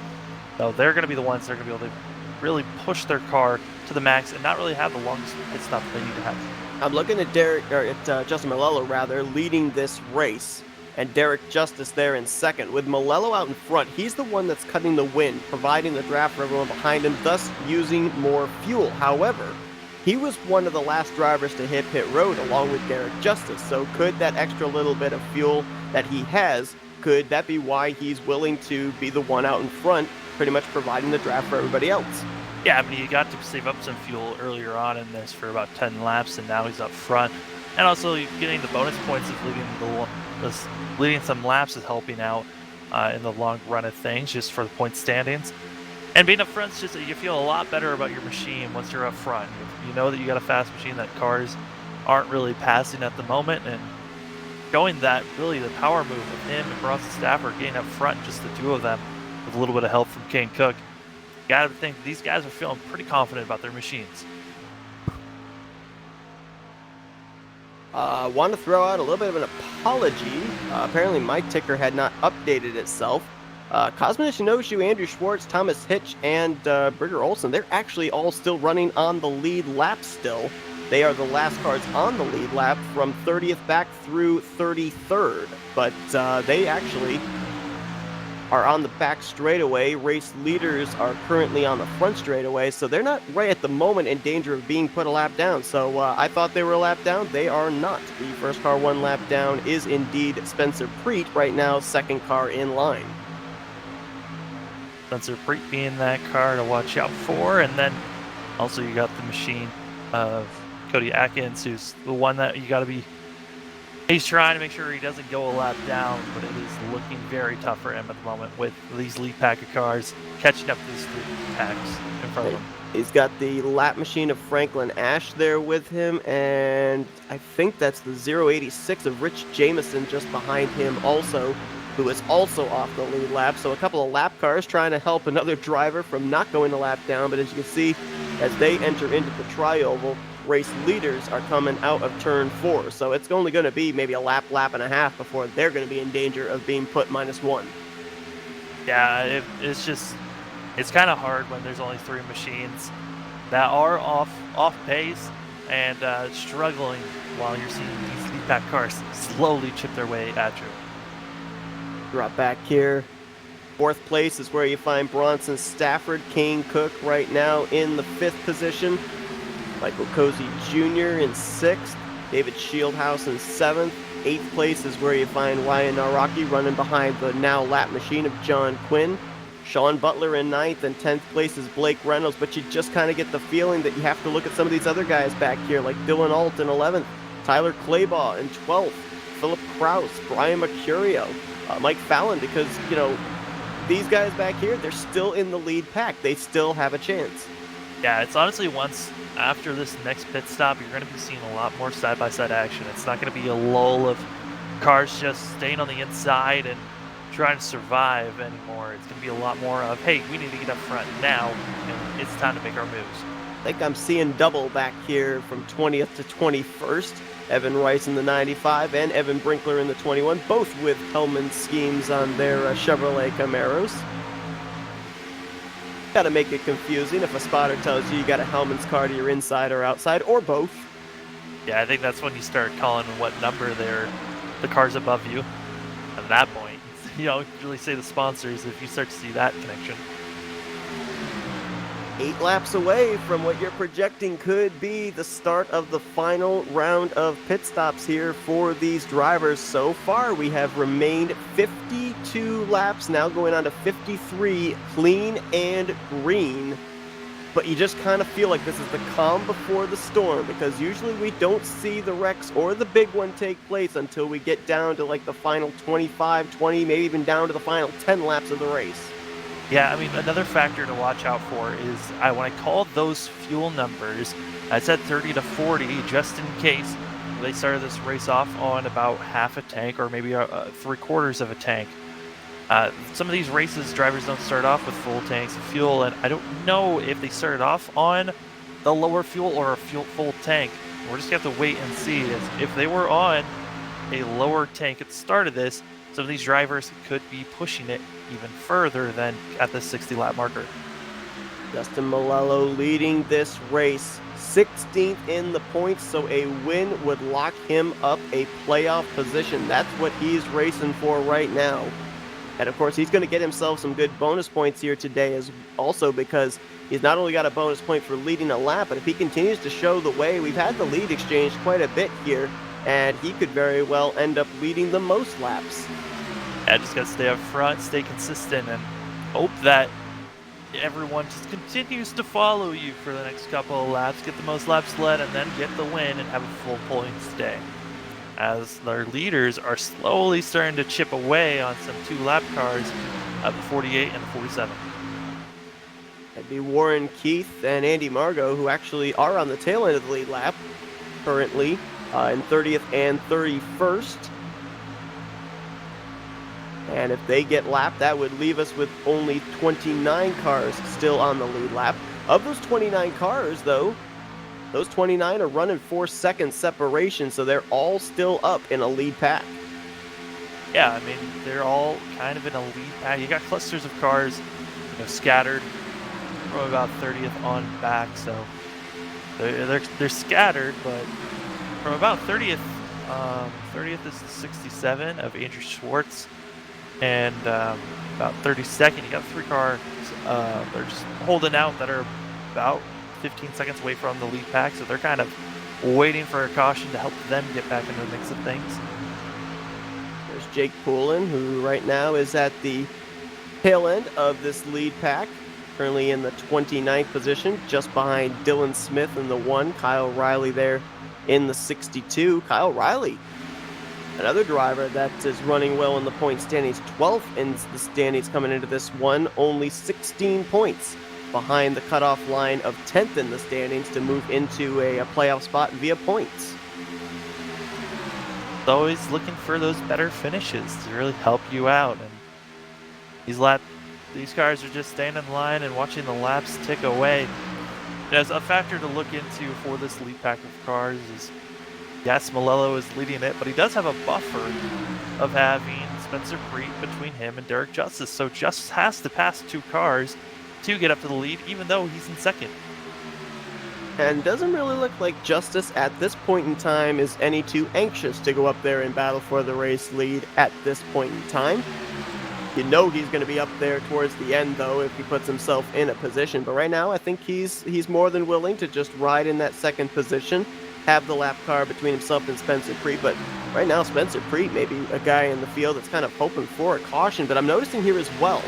So they're going to be the ones that are going to be able to really push their car to the max and not really have the longest pit stop they need to have. I'm looking at Justin Malello rather, leading this race, and Derek Justice there in second. With Malello out in front, he's the one that's cutting the wind, providing the draft for everyone behind him, thus using more fuel. However, he was one of the last drivers to hit pit road along with Derek Justice, so could that extra little bit of fuel that he has, could that be why he's willing to be the one out in front, pretty much providing the draft for everybody else? Yeah, I mean, he got to save up some fuel earlier on in this for about 10 laps, and now he's up front. And also, getting the bonus points of leading some laps is helping out in the long run of things, just for the point standings. And being up front is just, you feel a lot better about your machine once you're up front. You know that you got a fast machine that cars aren't really passing at the moment, and showing that really the power move of him and Bronson Stafford getting up front, just the two of them, with a little bit of help from Kane Cook. Gotta think these guys are feeling pretty confident about their machines. Want to throw out a little bit of an apology. Apparently my ticker had not updated itself. Cosmo Shinoshu, Andrew Schwartz, Thomas Hitch, and Brigger Olsen, they're actually all still running on the lead lap still. They are the last cars on the lead lap from 30th back through 33rd. But they actually are on the back straightaway. Race leaders are currently on the front straightaway, so they're not right at the moment in danger of being put a lap down. So I thought they were a lap down. They are not. The first car one lap down is indeed Spencer Preet, right now second car in line. Spencer Preet being that car to watch out for, and then also you got the machine of Cody Atkins, who's the one that you got to be. He's trying to make sure he doesn't go a lap down, but it is looking very tough for him at the moment with these lead pack of cars catching up to these three packs in front of him. He's got the lap machine of Franklin Ash there with him, and I think that's the 086 of Rich Jameson just behind him also, who is also off the lead lap. So a couple of lap cars trying to help another driver from not going a lap down, but as you can see, as they enter into the tri-oval, race leaders are coming out of turn 4. So it's only going to be maybe a lap and a half before they're going to be in danger of being put -1. Yeah, it's kind of hard when there's only 3 machines that are off pace and struggling while you're seeing these lead pack cars slowly chip their way at you. Drop back here. 4th place is where you find Bronson Stafford. Kane Cook right now in the 5th position. Michael Cozy Jr. in 6th. David Shieldhouse in 7th. 8th place is where you find Ryan Naraki running behind the now lap machine of John Quinn. Sean Butler in 9th, and 10th place is Blake Reynolds, but you just kind of get the feeling that you have to look at some of these other guys back here, like Dylan Alt in 11th, Tyler Claybaugh in 12th, Philip Kraus, Brian Mercurio, Mike Fallon, because, you know, these guys back here, they're still in the lead pack. They still have a chance. Yeah, it's honestly once after this next pit stop, you're going to be seeing a lot more side-by-side action. It's not going to be a lull of cars just staying on the inside and trying to survive anymore. It's going to be a lot more of, hey, we need to get up front now, and it's time to make our moves. I think I'm seeing double back here from 20th to 21st. Evan Rice in the 95 and Evan Brinkler in the 21, both with Hellman schemes on their Chevrolet Camaros. Got to make it confusing if a spotter tells you got a Hellman's car to your inside or outside, or both. Yeah, I think that's when you start calling what number the cars above you. At that point, you don't really say the sponsors if you start to see that connection. 8 laps away from what you're projecting could be the start of the final round of pit stops here for these drivers. So far, we have remained 52 laps, now going on to 53, clean and green. But you just kind of feel like this is the calm before the storm, because usually we don't see the wrecks or the big one take place until we get down to like the final 25, 20, maybe even down to the final 10 laps of the race. Yeah, I mean, another factor to watch out for is when I called those fuel numbers, I said 30 to 40 just in case they started this race off on about half a tank or maybe 3/4 of a tank. Some of these races, drivers don't start off with full tanks of fuel, and I don't know if they started off on the lower fuel or a full tank. we're just going to have to wait and see. If they were on a lower tank at the start of this, some of these drivers could be pushing it even further than at the 60-lap marker. Justin Malello leading this race, 16th in the points, so a win would lock him up a playoff position. That's what he's racing for right now. And of course, he's going to get himself some good bonus points here today as also because he's not only got a bonus point for leading a lap, but if he continues to show the way, we've had the lead exchanged quite a bit here, and he could very well end up leading the most laps. Yeah, just got to stay up front, stay consistent, and hope that everyone just continues to follow you for the next couple of laps, get the most laps led, and then get the win and have a full points day. As their leaders are slowly starting to chip away on some 2-lap cars up 48 and 47. That'd be Warren Keith and Andy Margot, who actually are on the tail end of the lead lap currently in 30th and 31st. And if they get lapped, that would leave us with only 29 cars still on the lead lap. Of those 29 cars, though, those 29 are running 4-second separation, so they're all still up in a lead pack. Yeah, I mean, they're all kind of in a lead pack. You got clusters of cars, scattered from about 30th on back, so they're scattered, but from about 30th, 30th is the 67 of Andrew Schwartz, and about 32nd, you got 3 cars. They're just holding out that are about 15 seconds away from the lead pack, so they're kind of waiting for a caution to help them get back into the mix of things. There's Jake Poulin, who right now is at the tail end of this lead pack, currently in the 29th position, just behind Dylan Smith in the 1, Kyle Riley there in the 62. Kyle Riley, another driver that is running well in the point standings, 12th in the standings coming into this one, only 16 points behind the cutoff line of 10th in the standings to move into a playoff spot via points. Always looking for those better finishes to really help you out, and these cars are just staying in line and watching the laps tick away. As a factor to look into for this lead pack of cars is, yes, Malello is leading it, but he does have a buffer of having Spencer Preet between him and Derek Justice, so Justice has to pass 2 cars to get up to the lead, even though he's in second. And doesn't really look like Justice at this point in time is any too anxious to go up there and battle for the race lead at this point in time. You know he's going to be up there towards the end, though, if he puts himself in a position. But right now, I think he's more than willing to just ride in that second position, have the lap car between himself and Spencer Preet. But right now, Spencer Preet may be a guy in the field that's kind of hoping for a caution. But I'm noticing here as well,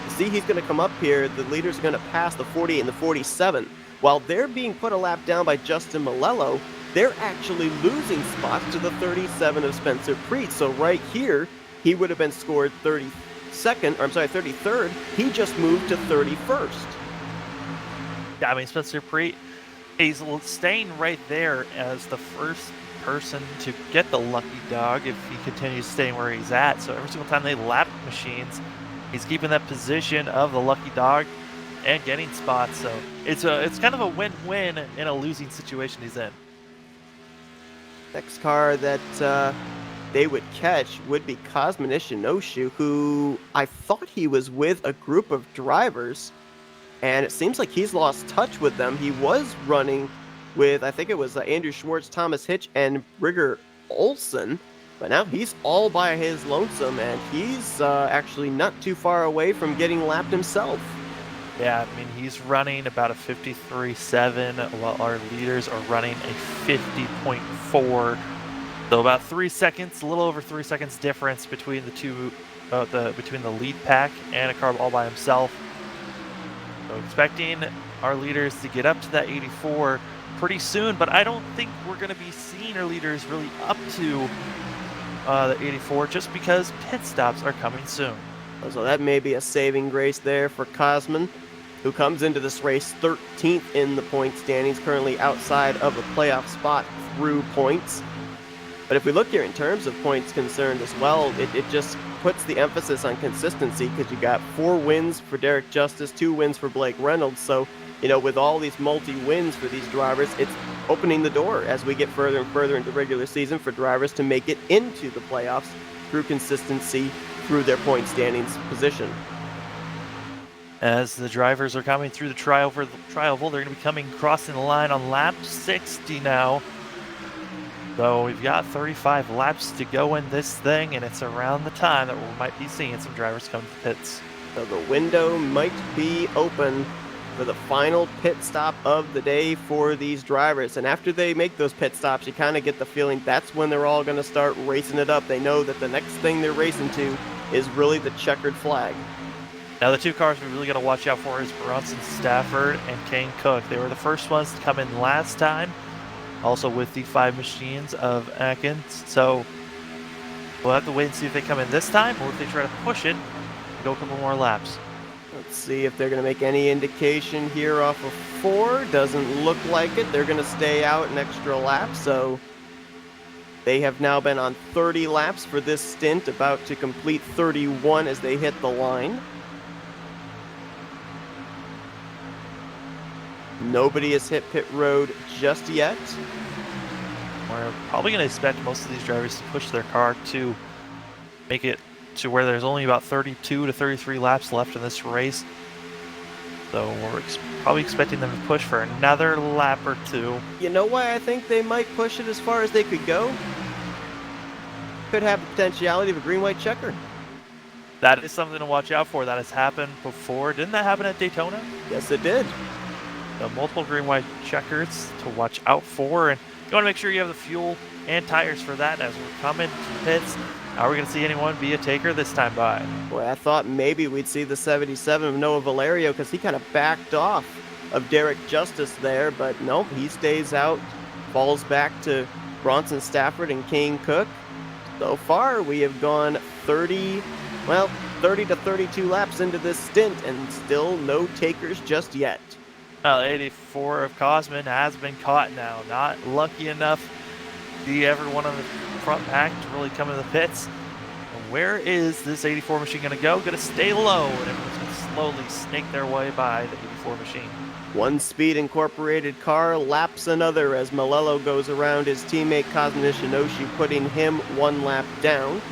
see, he's going to come up here. The leaders are going to pass the 48 and the 47. While they're being put a lap down by Justin Malello, they're actually losing spots to the 37 of Spencer Preet. So right here, he would have been scored 33rd. He just moved to 31st. Yeah, I mean, Spencer Preet, he's staying right there as the first person to get the lucky dog if he continues staying where he's at. So every single time they lap machines, he's keeping that position of the lucky dog and getting spots. So it's kind of a win-win in a losing situation he's in. Next car that they would catch would be Cosmin Ishinoshu, who I thought he was with a group of drivers, and it seems like he's lost touch with them. He was running with, I think it was Andrew Schwartz, Thomas Hitch, and Rigger Olson, but now he's all by his lonesome, and he's actually not too far away from getting lapped himself. Yeah, I mean, he's running about a 53.7, while our leaders are running a 50.4. So about 3 seconds, a little over 3 seconds difference between the two, between the lead pack and a car all by himself. So expecting our leaders to get up to that 84 pretty soon, but I don't think we're going to be seeing our leaders really up to the 84 just because pit stops are coming soon. So that may be a saving grace there for Cosmin, who comes into this race 13th in the point standings, currently outside of a playoff spot through points. But if we look here in terms of points concerned as well, it just puts the emphasis on consistency, because you got 4 wins for Derek Justice, 2 wins for Blake Reynolds. So, with all these multi-wins for these drivers, it's opening the door as we get further and further into the regular season for drivers to make it into the playoffs through consistency through their point standings position. As the drivers are coming through the trioval, they're going to be crossing the line on lap 60 now. So we've got 35 laps to go in this thing, and it's around the time that we might be seeing some drivers come to the pits. So the window might be open for the final pit stop of the day for these drivers. And after they make those pit stops, you kind of get the feeling that's when they're all going to start racing it up. They know that the next thing they're racing to is really the checkered flag. Now the two cars we really got to watch out for is Bronson Stafford and Kane Cook. They were the first ones to come in last time, also with the 5 machines of Atkins. So we'll have to wait and see if they come in this time or if they try to push it and go a couple more laps. Let's see if they're going to make any indication here off of 4. Doesn't look like it. They're going to stay out an extra lap. So they have now been on 30 laps for this stint, about to complete 31 as they hit the line. Nobody has hit pit road just yet. We're probably going to expect most of these drivers to push their car to make it to where there's only about 32 to 33 laps left in this race. So we're probably expecting them to push for another lap or 2. You know why I think they might push it as far as they could go? Could have the potentiality of a green-white checker. That is something to watch out for. That has happened before. Didn't that happen at Daytona? Yes, it did. Multiple green-white checkers to watch out for, and you want to make sure you have the fuel and tires for that as we're coming to the pits. Are we going to see anyone be a taker this time by? Boy, I thought maybe we'd see the 77 of Noah Valerio because he kind of backed off of Derek Justice there, but nope, he stays out, falls back to Bronson Stafford and Kane Cook. So far, we have gone 30 to 32 laps into this stint, and still no takers just yet. 84 of Cosman has been caught now. Not lucky enough to see everyone on the front pack to really come into the pits. And where is this 84 machine going to go? Going to stay low, and everyone's going to slowly snake their way by the 84 machine. One Speed Incorporated car laps another as Malello goes around his teammate Kazumi Shinoshi, putting him 1 lap down.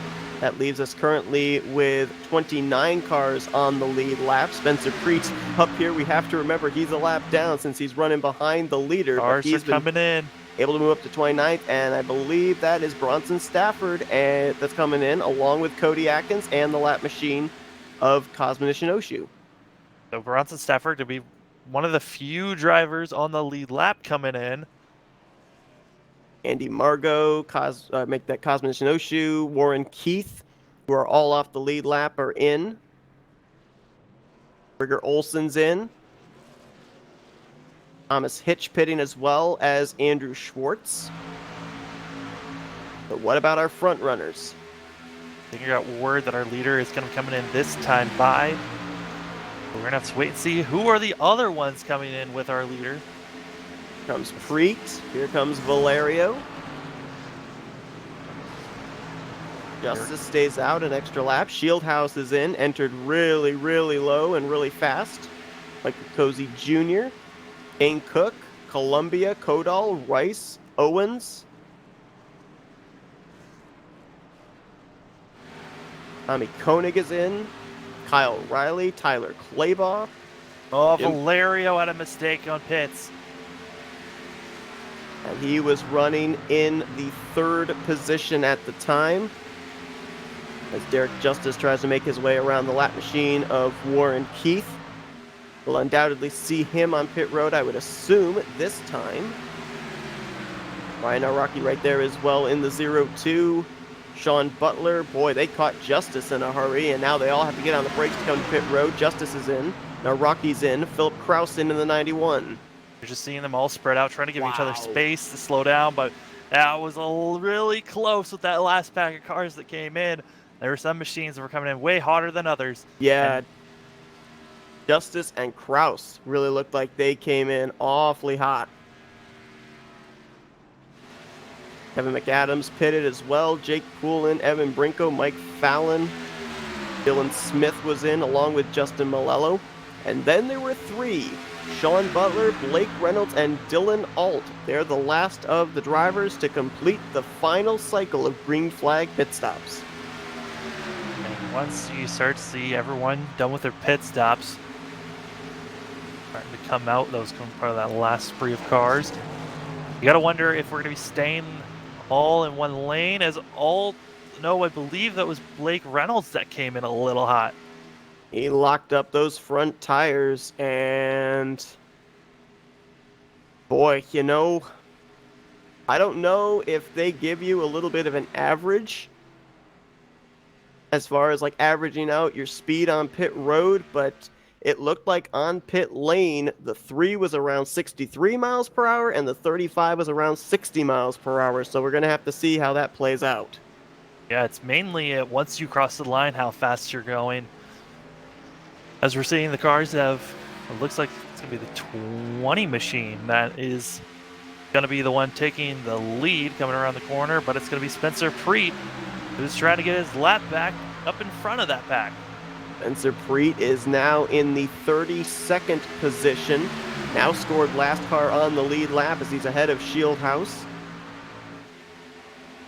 That leaves us currently with 29 cars on the lead lap. Spencer Preetz up here. We have to remember he's a lap down since he's running behind the leader. Cars are coming in. Able to move up to 29th, and I believe that is Bronson Stafford that's coming in, along with Cody Atkins and the lap machine of Kazumi Shinoshi. So Bronson Stafford to be one of the few drivers on the lead lap coming in. Andy Margot, make that Kazumi Shinoshi, Warren Keith, who are all off the lead lap, are in. Rigger Olson's in. Thomas Hitch pitting as well as Andrew Schwartz. But what about our front runners? I think I got word that our leader is going to be coming in this time by. We're going to have to wait and see who are the other ones coming in with our leader. Here comes Preet. Here comes Valerio. Justice stays out an extra lap. Shieldhouse is in, entered really, really low and really fast. Like Cozy Jr., Kane Cook, Columbia, Kodal, Rice, Owens. Tommy Koenig is in. Kyle Riley, Tyler Claybaugh. Oh, Valerio had a mistake on pits. And he was running in the 3rd position at the time, as Derek Justice tries to make his way around the lap machine of Warren Keith. We'll undoubtedly see him on pit road, I would assume, this time. Ryan Araki right there as well in the 0-2. Sean Butler, boy, they caught Justice in a hurry, and now they all have to get on the brakes to come to pit road. Justice is in. Now Rocky's in. Philip Kraus in the 91. You're just seeing them all spread out, trying to give each other space to slow down, but that was really close with that last pack of cars that came in. There were some machines that were coming in way hotter than others. Yeah. Justice and Kraus really looked like they came in awfully hot. Kevin McAdams pitted as well. Jake Poulin, Evan Brinko, Mike Fallon. Dylan Smith was in along with Justin Malello. And then there were three: Sean Butler, Blake Reynolds, and Dylan Alt. They're the last of the drivers to complete the final cycle of green flag pit stops. And once you start to see everyone done with their pit stops, starting to come out, those come part of that last spree of cars. You gotta wonder if we're gonna be staying all in one lane, as all, no, I believe that was Blake Reynolds that came in a little hot. He locked up those front tires, and boy, I don't know if they give you a little bit of an average as far as like averaging out your speed on pit road, but it looked like on pit lane, the 3 was around 63 miles per hour and the 35 was around 60 miles per hour. So we're going to have to see how that plays out. Yeah, it's mainly once you cross the line, how fast you're going. As we're seeing, the cars have, it looks like it's going to be the 20 machine that is going to be the one taking the lead coming around the corner, but it's going to be Spencer Preet, who's trying to get his lap back up in front of that pack. Spencer Preet is now in the 32nd position. Now scored last car on the lead lap as he's ahead of Shieldhouse.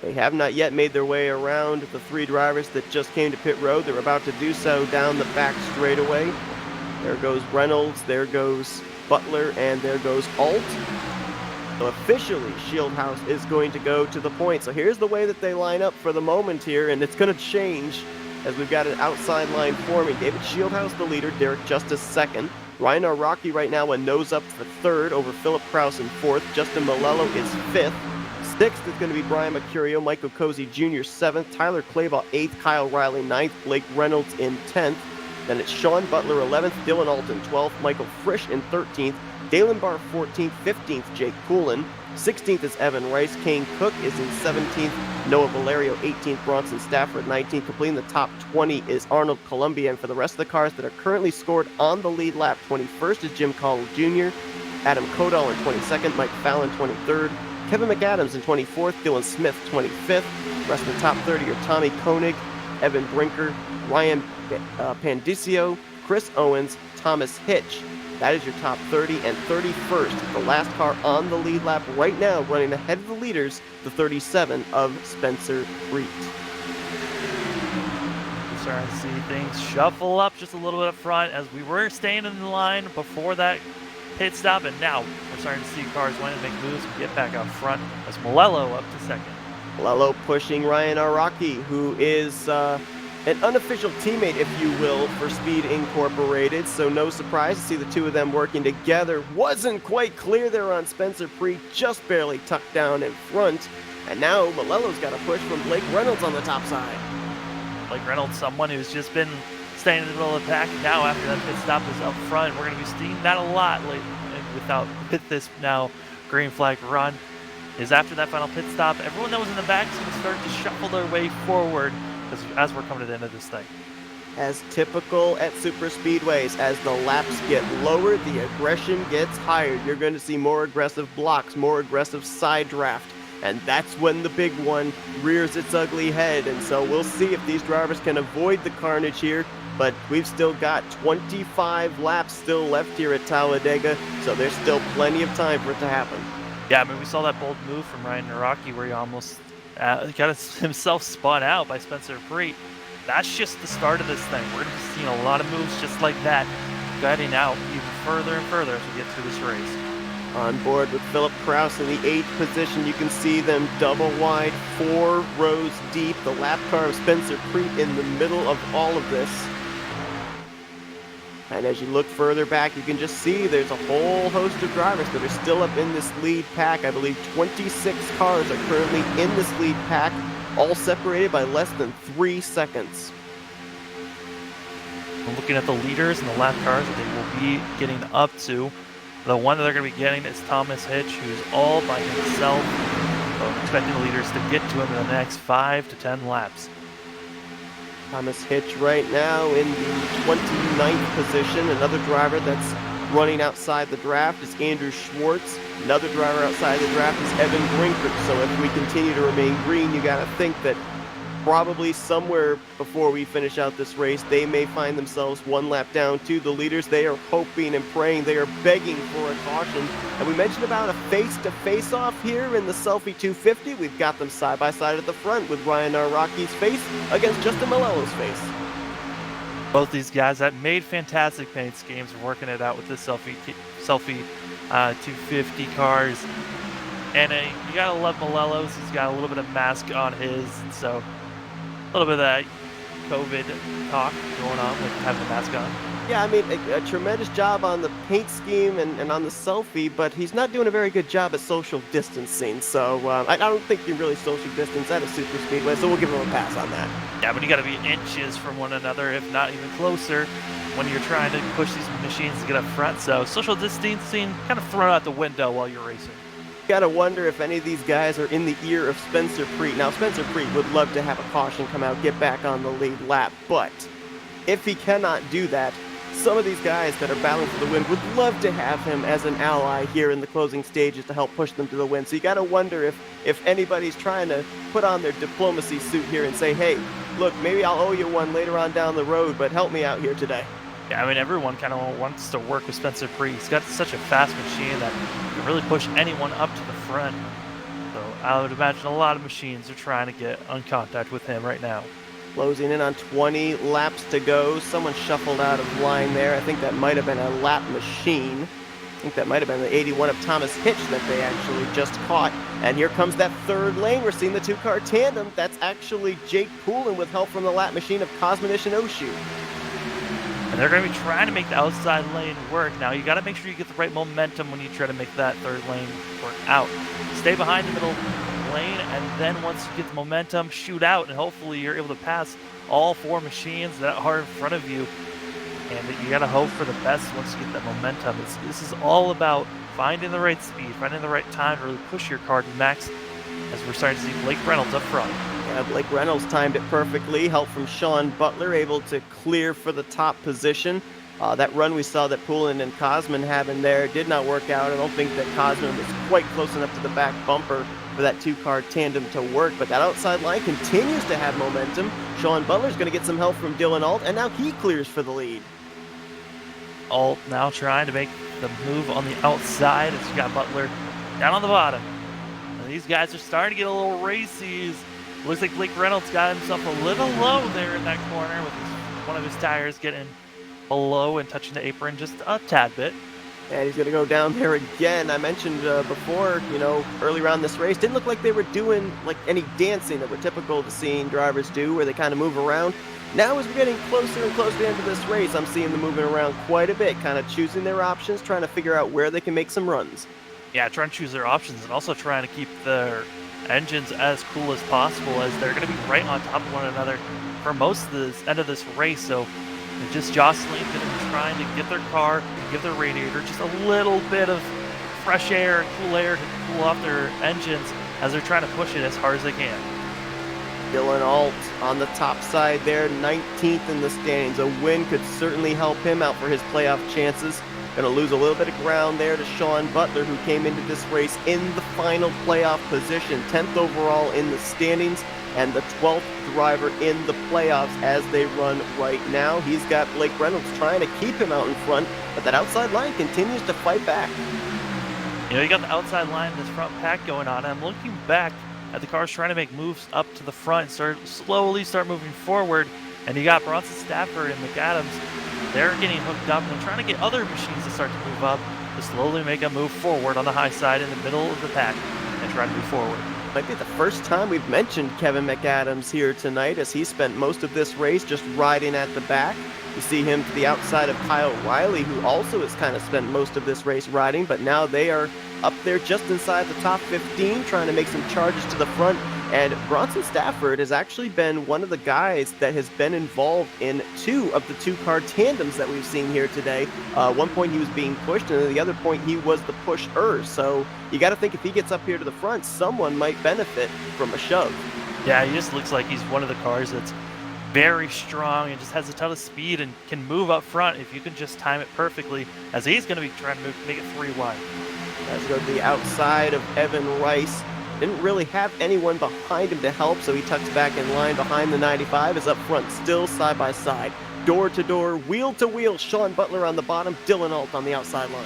They have not yet made their way around the three drivers that just came to pit road. They're about to do so down the back straightaway. There goes Reynolds, there goes Butler, and there goes Alt. So officially, Shieldhouse is going to go to the point. So here's the way that they line up for the moment here, and it's going to change as we've got an outside line forming. David Shieldhouse the leader, Derek Justice second. Ryan Araki right now a nose up for third over Philip Kraus in fourth. Justin Malello is fifth. Sixth is going to be Brian Mercurio, Michael Cozy Jr. seventh, Tyler Clayball eighth, Kyle Riley ninth, Blake Reynolds in 10th. Then it's Sean Butler 11th, Dylan Alton 12th, Michael Frisch in 13th, Dalen Barr 14th, 15th Jake Poulin, 16th is Evan Rice, Kane Cook is in 17th, Noah Valerio 18th, Bronson Stafford 19th. Completing the top 20 is Arnold Columbia, and for the rest of the cars that are currently scored on the lead lap, 21st is Jim Cowell Jr., Adam Kodal in 22nd, Mike Fallon 23rd, Kevin McAdams in 24th, Dylan Smith 25th. The rest of the top 30 are Tommy Koenig, Evan Brinker, Ryan Pandicio, Chris Owens, Thomas Hitch. That is your top 30 and 31st. The last car on the lead lap right now, running ahead of the leaders, the 37 of Spencer Preet. We're starting to see things shuffle up just a little bit up front, as we were staying in the line before that pit stop, and now we're starting to see cars wanting to make moves and get back out front, as Malello up to second. Malello pushing Ryan Araki, who is an unofficial teammate, if you will, for Speed Incorporated, so no surprise to see the two of them working together. Wasn't quite clear there on Spencer Preet, just barely tucked down in front, and now Malello's got a push from Blake Reynolds on the top side. Blake Reynolds, someone who's just been staying in the middle of the pack. Now after that pit stop is up front, we're going to be seeing that a lot late, without this now green flag run. Is after that final pit stop, everyone that was in the back is going to start to shuffle their way forward as we're coming to the end of this thing. As typical at super speedways, as the laps get lower, the aggression gets higher. You're going to see more aggressive blocks, more aggressive side draft, and that's when the big one rears its ugly head. And so we'll see if these drivers can avoid the carnage here, but we've still got 25 laps still left here at Talladega, so there's still plenty of time for it to happen. Yeah, I mean, we saw that bold move from Ryan Naraki where he almost got himself spun out by Spencer Preet. That's just the start of this thing. We're going to be seeing a lot of moves just like that, guiding out even further and further as we get through this race. On board with Philip Kraus in the 8th position, you can see them double wide, 4 rows deep. The lap car of Spencer Preet in the middle of all of this. And as you look further back, you can just see there's a whole host of drivers that are still up in this lead pack. I believe 26 cars are currently in this lead pack, all separated by less than 3 seconds. Looking at the leaders and the lap cars that they will be getting up to, the one that they're going to be getting is Thomas Hitch, who's all by himself. So I'm expecting the leaders to get to him in the next 5 to 10 laps. Thomas Hitch right now in the 29th position. Another driver that's running outside the draft is Andrew Schwartz. Another driver outside the draft is Evan Brinker. So if we continue to remain green, you got to think that probably somewhere before we finish out this race, they may find themselves one lap down to the leaders. They are hoping and praying. They are begging for a caution. And we mentioned about a face-to-face off here in the Selfie 250. We've got them side by side at the front with Ryan Araki's face against Justin Malello's face. Both these guys that made fantastic paint schemes are working it out with the Selfie 250 cars. And you gotta love Malello's. He's got a little bit of mask on his, so a little bit of that COVID talk going on with having the mask on. Yeah, I mean, a tremendous job on the paint scheme and on the selfie, but he's not doing a very good job at social distancing. So I don't think you really social distance at a super speedway, so we'll give him a pass on that. Yeah, but you got to be inches from one another, if not even closer, when you're trying to push these machines to get up front. So social distancing kind of thrown out the window while you're racing. Gotta wonder if any of these guys are in the ear of Spencer Preet. Now, Spencer Preet would love to have a caution come out, get back on the lead lap, but if he cannot do that, some of these guys that are battling for the win would love to have him as an ally here in the closing stages to help push them to the win. So you gotta wonder if anybody's trying to put on their diplomacy suit here and say, hey, look, maybe I'll owe you one later on down the road, but help me out here today. Yeah, I mean, everyone kind of wants to work with Spencer Preet. He's got such a fast machine that can really push anyone up to the front. So I would imagine a lot of machines are trying to get on contact with him right now. Closing in on 20 laps to go. Someone shuffled out of line there. I think that might have been a lap machine. I think that might have been the 81 of Thomas Hitch that they actually just caught. And here comes that third lane. We're seeing the two-car tandem. That's actually Jake Poulin with help from the lap machine of Cosmonish and Oshu. And they're going to be trying to make the outside lane work. Now, you got to make sure you get the right momentum when you try to make that third lane work out. Stay behind the middle lane, and then once you get the momentum, shoot out, and hopefully you're able to pass all four machines that are in front of you. And you got to hope for the best once you get that momentum. This is all about finding the right speed, finding the right time to really push your car to max, as we're starting to see Blake Reynolds up front. Yeah, Blake Reynolds timed it perfectly. Help from Sean Butler, able to clear for the top position. That run we saw that Poulin and Cosman have in there did not work out. I don't think that Cosman was quite close enough to the back bumper for that two-car tandem to work, but that outside line continues to have momentum. Sean Butler's going to get some help from Dylan Alt, and now he clears for the lead. Alt now trying to make the move on the outside as you got Butler down on the bottom. And these guys are starting to get a little racy. Looks like Blake Reynolds got himself a little low there in that corner with one of his tires getting below and touching the apron just a tad bit. And he's going to go down there again. I mentioned before, earlier on this race, didn't look like they were doing like any dancing that we're typical to seeing drivers do, where they kind of move around. Now, as we're getting closer and closer to the end of this race, I'm seeing them moving around quite a bit, kind of choosing their options, trying to figure out where they can make some runs. Yeah, trying to choose their options and also trying to keep their engines as cool as possible, as they're going to be right on top of one another for most of the end of this race. So they're just jostling, going to be trying to get their car and give their radiator just a little bit of fresh air and cool air to cool off their engines as they're trying to push it as hard as they can. Dylan Alt on the top side there, 19th in the standings. A win could certainly help him out for his playoff chances. Going to lose a little bit of ground there to Sean Butler, who came into this race in the final playoff position, 10th overall in the standings, and the 12th driver in the playoffs as they run right now. He's got Blake Reynolds trying to keep him out in front, but that outside line continues to fight back. You got the outside line in this front pack going on. I'm looking back at the cars trying to make moves up to the front and slowly start moving forward. And you got Bronson Stafford and McAdams. They're getting hooked up and trying to get other machines to start to move up to slowly make a move forward on the high side in the middle of the pack and try to move forward. Might be the first time we've mentioned Kevin McAdams here tonight, as he spent most of this race just riding at the back. You see him to the outside of Kyle Riley, who also has kind of spent most of this race riding, but now they are up there just inside the top 15, trying to make some charges to the front. And Bronson Stafford has actually been one of the guys that has been involved in two of the two-car tandems that we've seen here today. One point he was being pushed, and at the other point he was the pusher. So you got to think if he gets up here to the front, someone might benefit from a shove. Yeah, he just looks like he's one of the cars that's very strong and just has a ton of speed and can move up front if you can just time it perfectly, as he's going to be trying to make it 3 wide. Let's go to the outside of Evan Rice. Didn't really have anyone behind him to help, so he tucks back in line behind the 95, is up front, still side by side. Door to door, wheel to wheel, Sean Butler on the bottom, Dylan Alt on the outside line.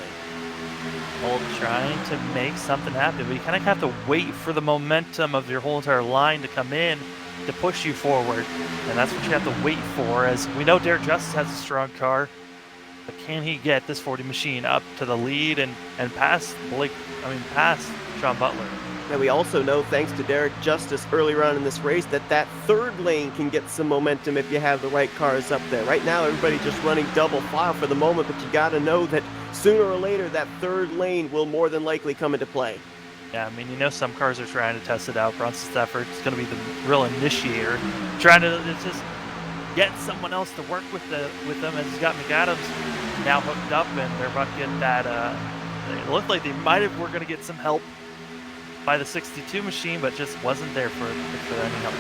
Alt trying to make something happen, but you kind of have to wait for the momentum of your whole entire line to come in to push you forward, and that's what you have to wait for, as we know Derek Justice has a strong car, but can he get this 40 machine up to the lead and past Sean Butler? And we also know, thanks to Derek Justice earlier on in this race, that third lane can get some momentum if you have the right cars up there. Right now, everybody just running double file for the moment, but you got to know that sooner or later, that third lane will more than likely come into play. Yeah, I mean, you know, some cars are trying to test it out. Bronson Stafford is going to be the real initiator, trying to just get someone else to work with them, as he's got McAdams now hooked up, and they're about to get that. It looked like they were going to get some help by the 62 machine, but just wasn't there for any help.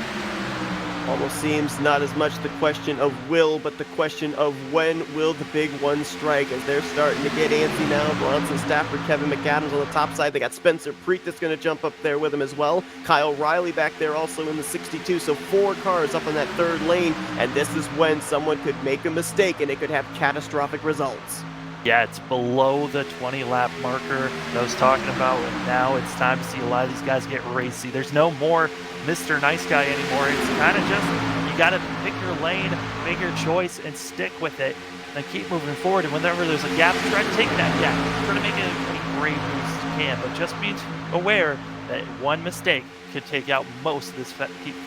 Almost seems not as much the question of will, but the question of when will the big one strike, as they're starting to get antsy now. Bronson Stafford, Kevin McAdams on the top side. They got Spencer Preet that's going to jump up there with him as well. Kyle Riley back there also in the 62. So 4 cars up in that third lane, and this is when someone could make a mistake and it could have catastrophic results. Yeah, it's below the 20-lap marker that I was talking about, and now it's time to see a lot of these guys get racy. There's no more Mr. Nice Guy anymore. It's kind of just, you got to pick your lane, make your choice, and stick with it, and keep moving forward. And whenever there's a gap, try to take that gap. Try to make it as brave as you can, but just be aware that one mistake could take out most of this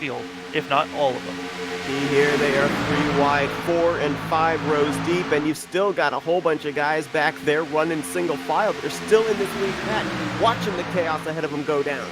field, if not all of them. See here, they are 3 wide, 4 and 5 rows deep, and you've still got a whole bunch of guys back there running single file, but they're still in this lead pack, watching the chaos ahead of them go down.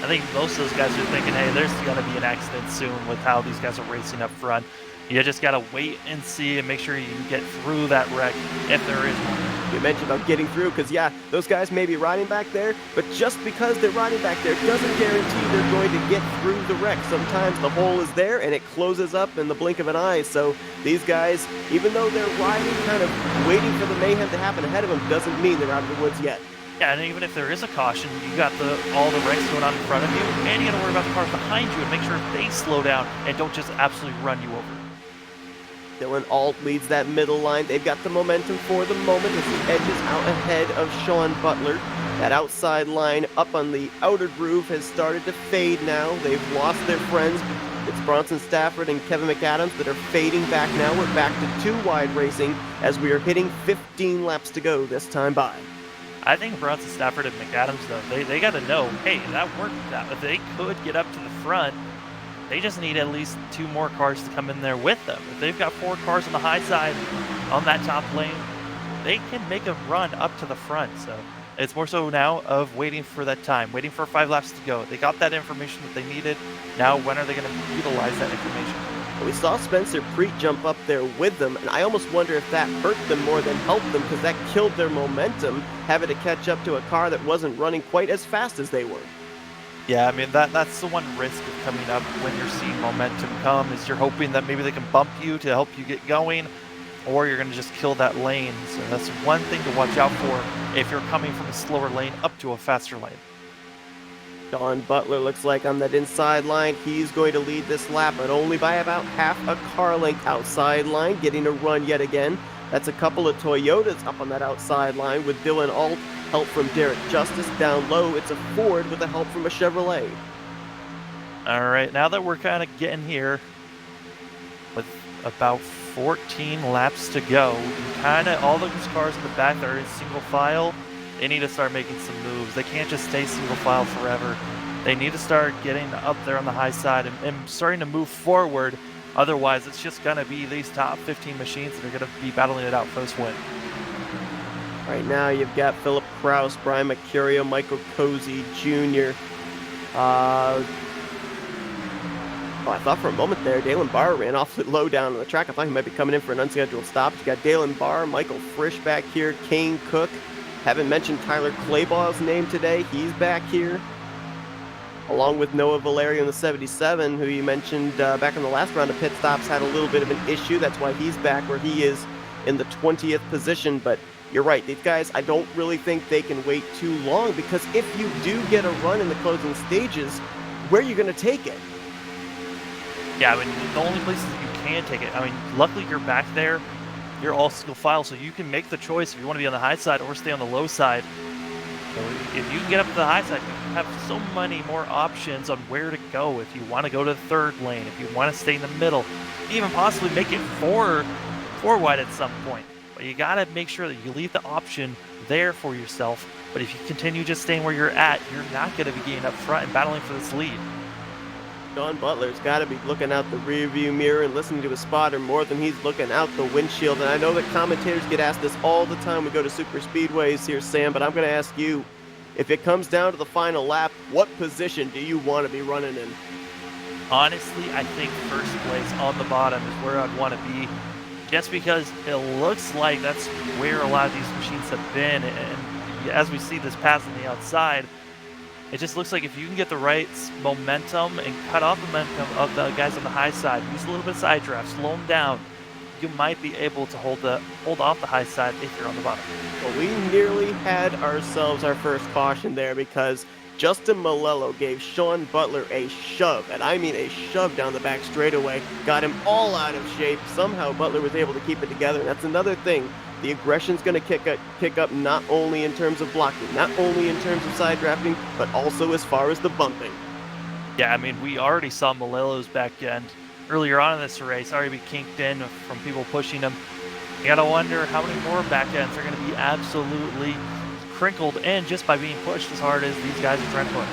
I think most of those guys are thinking, hey, there's going to be an accident soon with how these guys are racing up front. You just got to wait and see and make sure you get through that wreck if there is one. You mentioned about getting through, because yeah, those guys may be riding back there, but just because they're riding back there doesn't guarantee they're going to get through the wreck. Sometimes the hole is there and it closes up in the blink of an eye. So these guys, even though they're riding, kind of waiting for the mayhem to happen ahead of them, doesn't mean they're out of the woods yet. Yeah, and even if there is a caution, you got all the wrecks going on in front of you, and you got to worry about the cars behind you and make sure they slow down and don't just absolutely run you over. Dylan Alt leads that middle line. They've got the momentum for the moment as he edges out ahead of Sean Butler. That outside line up on the outer groove has started to fade now. They've lost their friends. It's Bronson Stafford and Kevin McAdams that are fading back now. We're back to 2 wide racing as we are hitting 15 laps to go this time by. I think Bronson Stafford and McAdams, though, they got to know, hey, that worked out. If they could get up to the front, they just need at least 2 more cars to come in there with them. If they've got 4 cars on the high side on that top lane, they can make a run up to the front. So it's more so now of waiting for that time, waiting for 5 laps to go. They got that information that they needed. Now when are they going to utilize that information? We saw Spencer Preet jump up there with them, and I almost wonder if that hurt them more than helped them, because that killed their momentum, having to catch up to a car that wasn't running quite as fast as they were. Yeah, I mean, that's the one risk of coming up when you're seeing momentum come, is you're hoping that maybe they can bump you to help you get going, or you're going to just kill that lane. So that's one thing to watch out for if you're coming from a slower lane up to a faster lane. Sean Butler looks like on that inside line, he's going to lead this lap, but only by about half a car length outside line, getting a run yet again. That's a couple of Toyotas up on that outside line with Dylan Alt, help from Derek Justice. Down low, it's a Ford with the help from a Chevrolet. All right, now that we're kind of getting here with about 14 laps to go, all those cars in the back that are in single file, they need to start making some moves. They can't just stay single file forever. They need to start getting up there on the high side and starting to move forward. Otherwise, it's just going to be these top 15 machines that are going to be battling it out for this win. Right now, you've got Philip Kraus, Brian Mercurio, Michael Cozy Jr. I thought for a moment there, Dalen Barr ran awfully low down on the track. I thought he might be coming in for an unscheduled stop. You got Dalen Barr, Michael Frisch back here, Kane Cook. Haven't mentioned Tyler Claybaugh's name today. He's back here, along with Noah Valerio in the 77, who you mentioned back in the last round of pit stops had a little bit of an issue. That's why he's back where he is in the 20th position. But You're right. These guys, I don't really think they can wait too long, because if you do get a run in the closing stages, where are you going to take it? Yeah, I mean, the only places you can take it, I mean, luckily you're back there. You're all single file, so you can make the choice if you want to be on the high side or stay on the low side. So if you can get up to the high side, you have so many more options on where to go. If you want to go to the third lane, if you want to stay in the middle, even possibly make it four wide at some point. But you got to make sure that you leave the option there for yourself. But if you continue just staying where you're at, you're not going to be getting up front and battling for this lead. Sean Butler's got to be looking out the rearview mirror and listening to his spotter more than he's looking out the windshield. And I know that commentators get asked this all the time we go to super speedways here, Sam, but I'm going to ask you, if it comes down to the final lap, what position do you want to be running in? Honestly, I think first place on the bottom is where I'd want to be, just because it looks like that's where a lot of these machines have been. And as we see this pass on the outside, it just looks like if you can get the right momentum and cut off the momentum of the guys on the high side, use a little bit of side draft, slow them down, you might be able to hold off the high side if you're on the bottom. Well, we nearly had ourselves our first caution there, because Justin Malello gave Sean Butler a shove, and I mean a shove down the back straightaway, got him all out of shape. Somehow Butler was able to keep it together, and that's another thing. The aggression's going to kick up not only in terms of blocking, not only in terms of side drafting, but also as far as the bumping. Yeah, I mean, we already saw Malello's back end earlier on in this race already be kinked in from people pushing him. You gotta wonder how many more back ends are going to be absolutely crinkled in just by being pushed as hard as these guys are trying to push.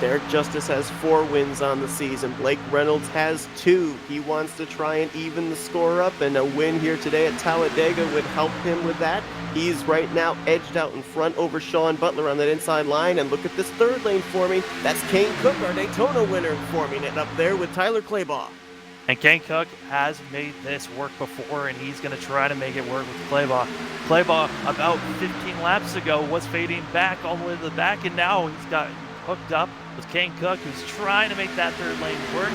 Derek Justice has 4 wins on the season. Blake Reynolds has 2. He wants to try and even the score up, and a win here today at Talladega would help him with that. He's right now edged out in front over Sean Butler on that inside line, and look at this third lane forming. That's Kane Cook, our Daytona winner, forming it up there with Tyler Claybaugh. And Kane Cook has made this work before, and he's going to try to make it work with Claybaugh. Claybaugh, about 15 laps ago, was fading back all the way to the back, and now he's got hooked up with Kane Cook, who's trying to make that third lane work.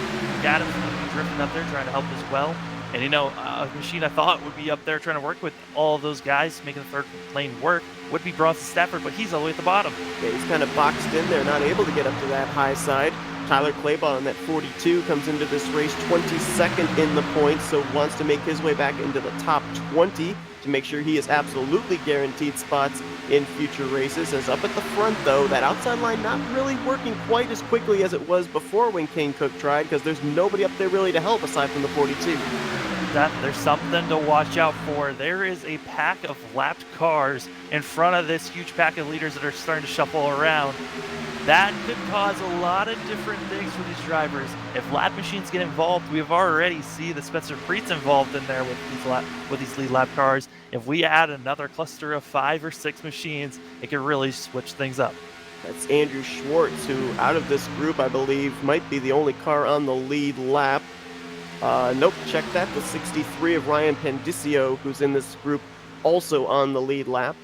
Adams is going to be drifting up there trying to help as well. And you know, a machine I thought would be up there trying to work with all of those guys making the third lane work would be Bronson Stafford, but he's all the way at the bottom. Yeah, he's kind of boxed in there, not able to get up to that high side. Tyler Claybaugh on that 42 comes into this race 22nd in the points, so wants to make his way back into the top 20 to make sure he is absolutely guaranteed spots in future races. As up at the front, though, that outside line not really working quite as quickly as it was before when Kane Cook tried, because there's nobody up there really to help aside from the 42. There's something to watch out for. There is a pack of lapped cars in front of this huge pack of leaders that are starting to shuffle around. That could cause a lot of different things for these drivers. If lap machines get involved, we've already seen that Spencer Preet's involved in there with these lead lap cars. If we add another cluster of 5 or 6 machines, it could really switch things up. That's Andrew Schwartz, who out of this group, I believe, might be the only car on the lead lap. Nope, check that. The 63 of Ryan Pendicio, who's in this group, also on the lead lap.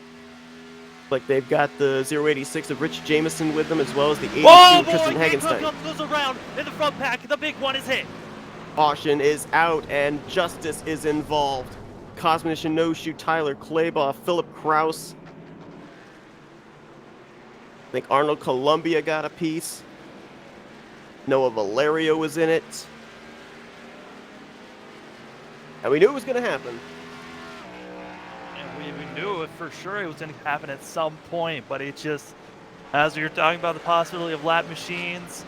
Like they've got the 086 of Rich Jameson with them, as well as the 82 of Tristan Hagenstein. Goes around in the front pack. The big one is hit. Caution is out, and Justice is involved. Cosmin Shinoshu, Tyler Claybaugh, Philip Kraus. I think Arnold Columbia got a piece. Noah Valerio was in it. And we knew it was going to happen. And we knew it for sure it was going to happen at some point, but it just, as we were talking about the possibility of lap machines,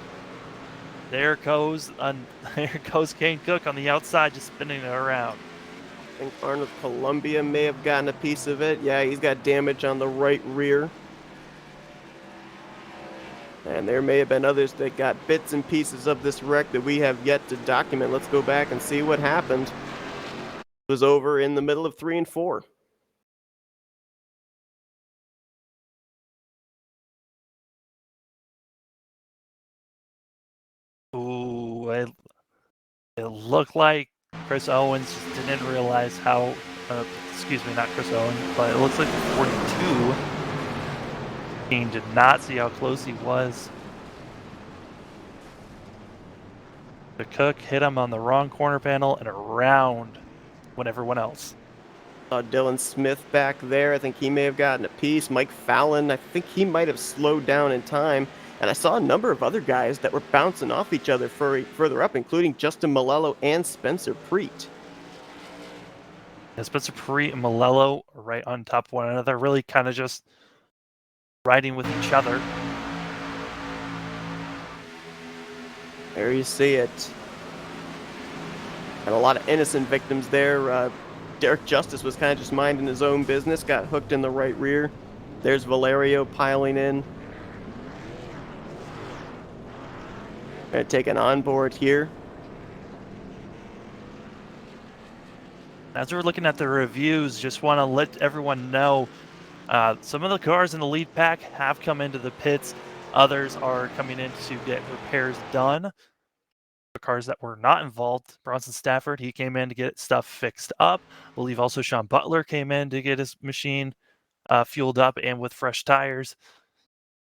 there goes Kane Cook on the outside just spinning it around. I think Arnold Columbia may have gotten a piece of it. Yeah, he's got damage on the right rear. And there may have been others that got bits and pieces of this wreck that we have yet to document. Let's go back and see what happened. It was over in the middle of 3 and 4. Ooh, it looked like Chris Owens just didn't realize how, excuse me, not Chris Owens, but it looks like the 42 team did not see how close he was. The Cook hit him on the wrong corner panel and around when everyone else. Dylan Smith back there. I think he may have gotten a piece. Mike Fallon, I think he might have slowed down in time. And I saw a number of other guys that were bouncing off each other further up, including Justin Malello and Spencer Preet. Yeah, Spencer Preet and Malello are right on top of one another, really kind of just riding with each other. There you see it. And a lot of innocent victims there. Derek Justice was kind of just minding his own business, got hooked in the right rear. There's Valerio piling in. Gonna take an onboard here. As we're looking at the reviews, just want to let everyone know some of the cars in the lead pack have come into the pits. Others are coming in to get repairs done. The cars that were not involved, Bronson Stafford, he came in to get stuff fixed up. I believe also Sean Butler came in to get his machine fueled up and with fresh tires.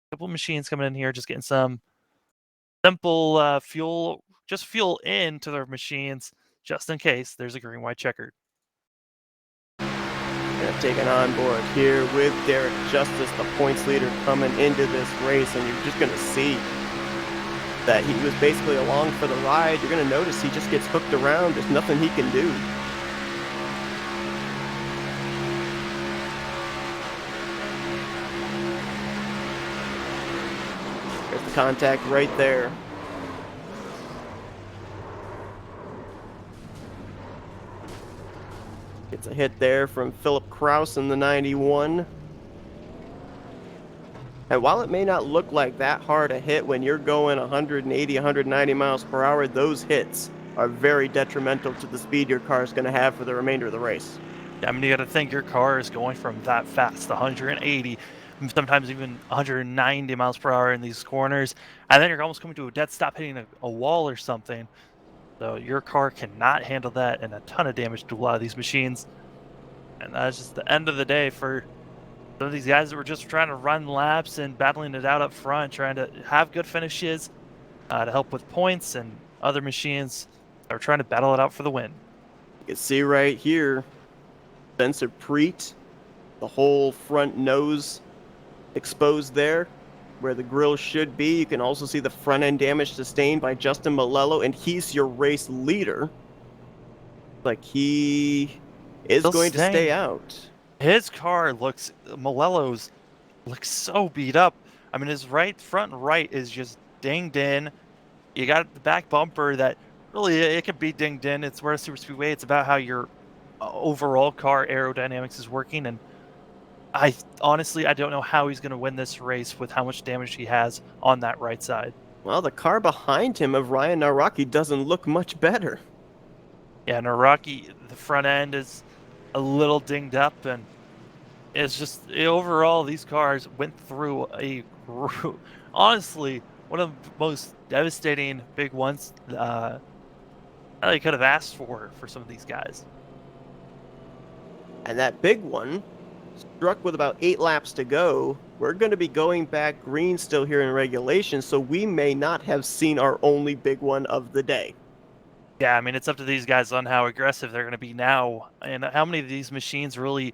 A couple machines coming in here, just getting some simple fuel into their machines, just in case there's a green, white checkered. Gonna take an onboard here with Derek Justice, the points leader, coming into this race, and you're just gonna see that he was basically along for the ride. You're gonna notice he just gets hooked around. There's nothing he can do. There's the contact right there. Gets a hit there from Philip Kraus in the 91. And while it may not look like that hard a hit when you're going 180, 190 miles per hour, those hits are very detrimental to the speed your car is going to have for the remainder of the race. I mean, you got to think your car is going from that fast, 180, sometimes even 190 miles per hour in these corners, and then you're almost coming to a dead stop hitting a wall or something. So your car cannot handle that, and a ton of damage to a lot of these machines. And that's just the end of the day for some of these guys that were just trying to run laps and battling it out up front, trying to have good finishes to help with points, and other machines that were trying to battle it out for the win. You can see right here, Spencer Preet, the whole front nose exposed there where the grill should be. You can also see the front end damage sustained by Justin Malello, and he's your race leader. Like he is going to stay out. His car Malello's looks so beat up. I mean, his front right is just dinged in. You got the back bumper that really, it can be dinged in. It's where a Superspeedway, it's about how your overall car aerodynamics is working, and I don't know how he's going to win this race with how much damage he has on that right side. Well, the car behind him of Ryan Naraki doesn't look much better. Yeah, Naraki, the front end is a little dinged up, and it's just overall these cars went through honestly one of the most devastating big ones that you could have asked for some of these guys. And that big one struck with about 8 laps to go. We're going to be going back green still here in regulation, so we may not have seen our only big one of the day. Yeah, I mean, it's up to these guys on how aggressive they're going to be now, and how many of these machines really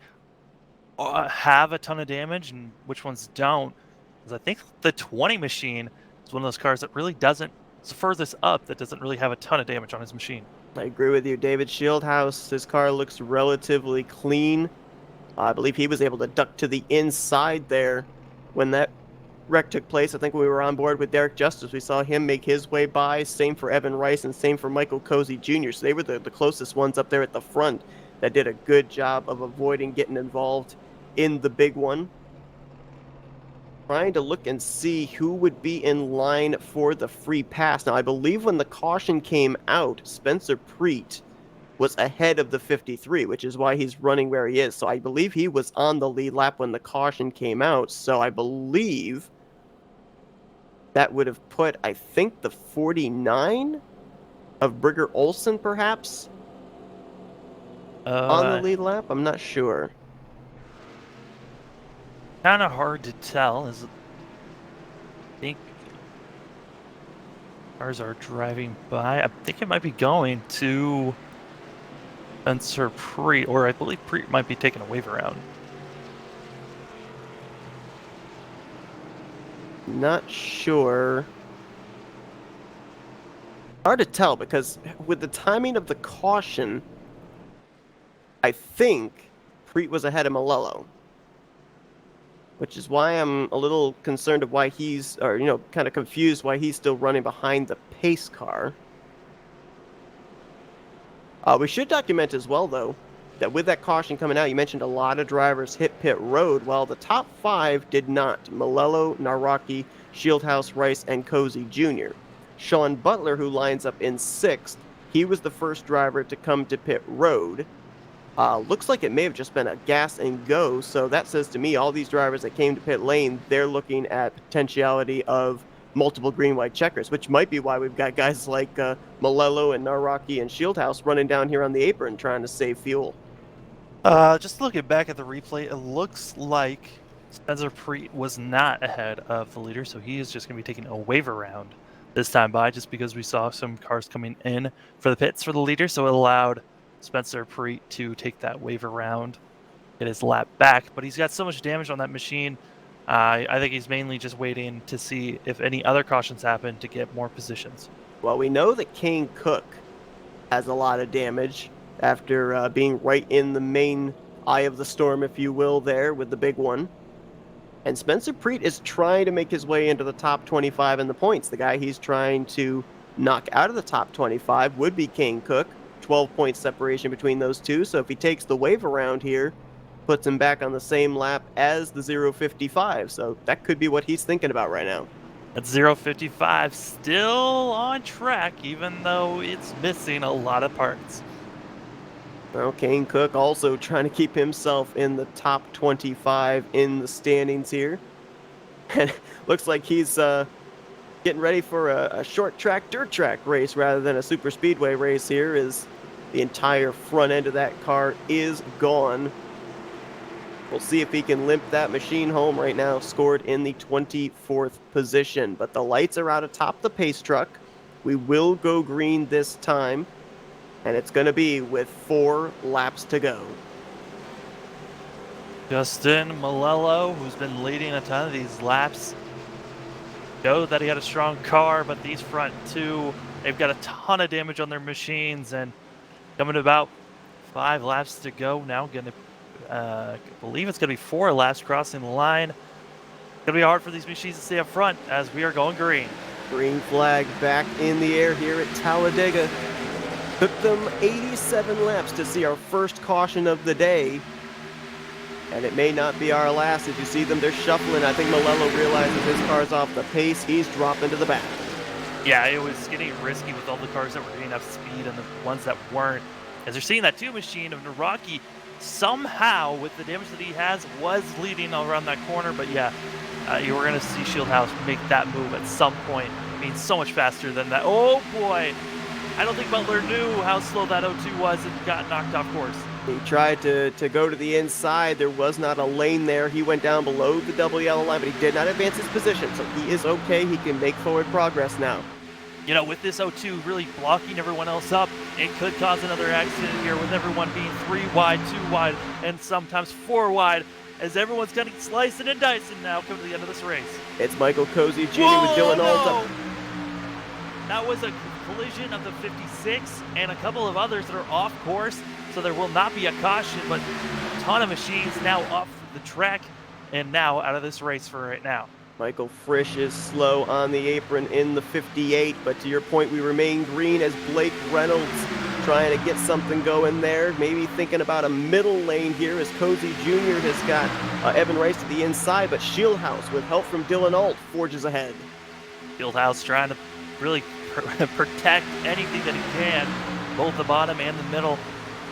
have a ton of damage and which ones don't. Because I think the 20 machine is one of those cars that really doesn't, it's the furthest up that doesn't really have a ton of damage on his machine. I agree with you. David Shieldhouse, his car looks relatively clean. I believe he was able to duck to the inside there when that wreck took place. I think when we were on board with Derek Justice, we saw him make his way by. Same for Evan Rice and same for Michael Cozy Jr. So they were the closest ones up there at the front that did a good job of avoiding getting involved in the big one. Trying to look and see who would be in line for the free pass. Now, I believe when the caution came out, Spencer Preet was ahead of the 53, which is why he's running where he is. So I believe he was on the lead lap when the caution came out. So I believe that would have put, I think, the 49 of Brigger Olsen, perhaps, on the lead lap. I'm not sure. Kind of hard to tell. I think cars are driving by. I think it might be going to Spencer Preet, or I believe Preet might be taking a wave around. Not sure. Hard to tell because with the timing of the caution, I think Preet was ahead of Malello. Which is why I'm a little concerned of why he's, or, kind of confused why he's still running behind the pace car. We should document as well, though, that with that caution coming out, you mentioned a lot of drivers hit pit road, while the top 5 did not. Malello, Naraki, Shieldhouse, Rice, and Cozy Jr. Sean Butler, who lines up in 6th, he was the first driver to come to pit road. Looks like it may have just been a gas and go, so that says to me all these drivers that came to pit lane, they're looking at potentiality of multiple green-white checkers, which might be why we've got guys like Malello and Naraki and Shieldhouse running down here on the apron trying to save fuel. Just looking back at the replay, it looks like Spencer Preet was not ahead of the leader, so he is just going to be taking a wave around this time by, just because we saw some cars coming in for the pits for the leader, so it allowed Spencer Preet to take that wave around, get his lap back, but he's got so much damage on that machine. I think he's mainly just waiting to see if any other cautions happen to get more positions. Well, we know that Kane Cook has a lot of damage after being right in the main eye of the storm, if you will, there with the big one. And Spencer Preet is trying to make his way into the top 25 in the points. The guy he's trying to knock out of the top 25 would be Kane Cook. 12-point separation between those two, so if he takes the wave around here, puts him back on the same lap as the 0.55, so that could be what he's thinking about right now. That 0.55 still on track, even though it's missing a lot of parts. Well, Kane Cook also trying to keep himself in the top 25 in the standings here. And looks like he's getting ready for a short track, dirt track race rather than a super speedway race here, as the entire front end of that car is gone. We'll see if he can limp that machine home right now, scored in the 24th position. But the lights are out atop the pace truck. We will go green this time, and it's going to be with 4 laps to go. Justin Malello, who's been leading a ton of these laps, showed that he had a strong car, but these front 2, they've got a ton of damage on their machines, and coming about 5 laps to go now. Gonna I believe it's gonna be 4 laps crossing the line. Gonna be hard for these machines to stay up front as we are going green. Green flag back in the air here at Talladega. Took them 87 laps to see our first caution of the day. And it may not be our last. As you see them, they're shuffling. I think Malello realizes his car's off the pace. He's dropping to the back. Yeah, it was getting risky with all the cars that were getting up speed and the ones that weren't. As you're seeing that 2 machine of Naraki, somehow, with the damage that he has, was leading around that corner. But yeah, you were going to see Shieldhouse make that move at some point. I mean, so much faster than that. Oh boy! I don't think Butler knew how slow that 0.2 was and got knocked off course. He tried to go to the inside. There was not a lane there. He went down below the double yellow line, but he did not advance his position, so he is okay. He can make forward progress now. You know, with this 0.2 really blocking everyone else up, it could cause another accident here with everyone being 3 wide, 2 wide, and sometimes 4 wide, as everyone's getting sliced and diced now coming to the end of this race. It's Michael Cozy Jr. with Dylan Alta. That was a collision of the 56 and a couple of others that are off course, so there will not be a caution, but a ton of machines now off the track and now out of this race for right now. Michael Frisch is slow on the apron in the 58, but to your point, we remain green as Blake Reynolds trying to get something going there. Maybe thinking about a middle lane here as Cozy Jr. has got Evan Rice to the inside, but Shieldhouse, with help from Dylan Alt, forges ahead. Shieldhouse trying to really protect anything that he can, both the bottom and the middle.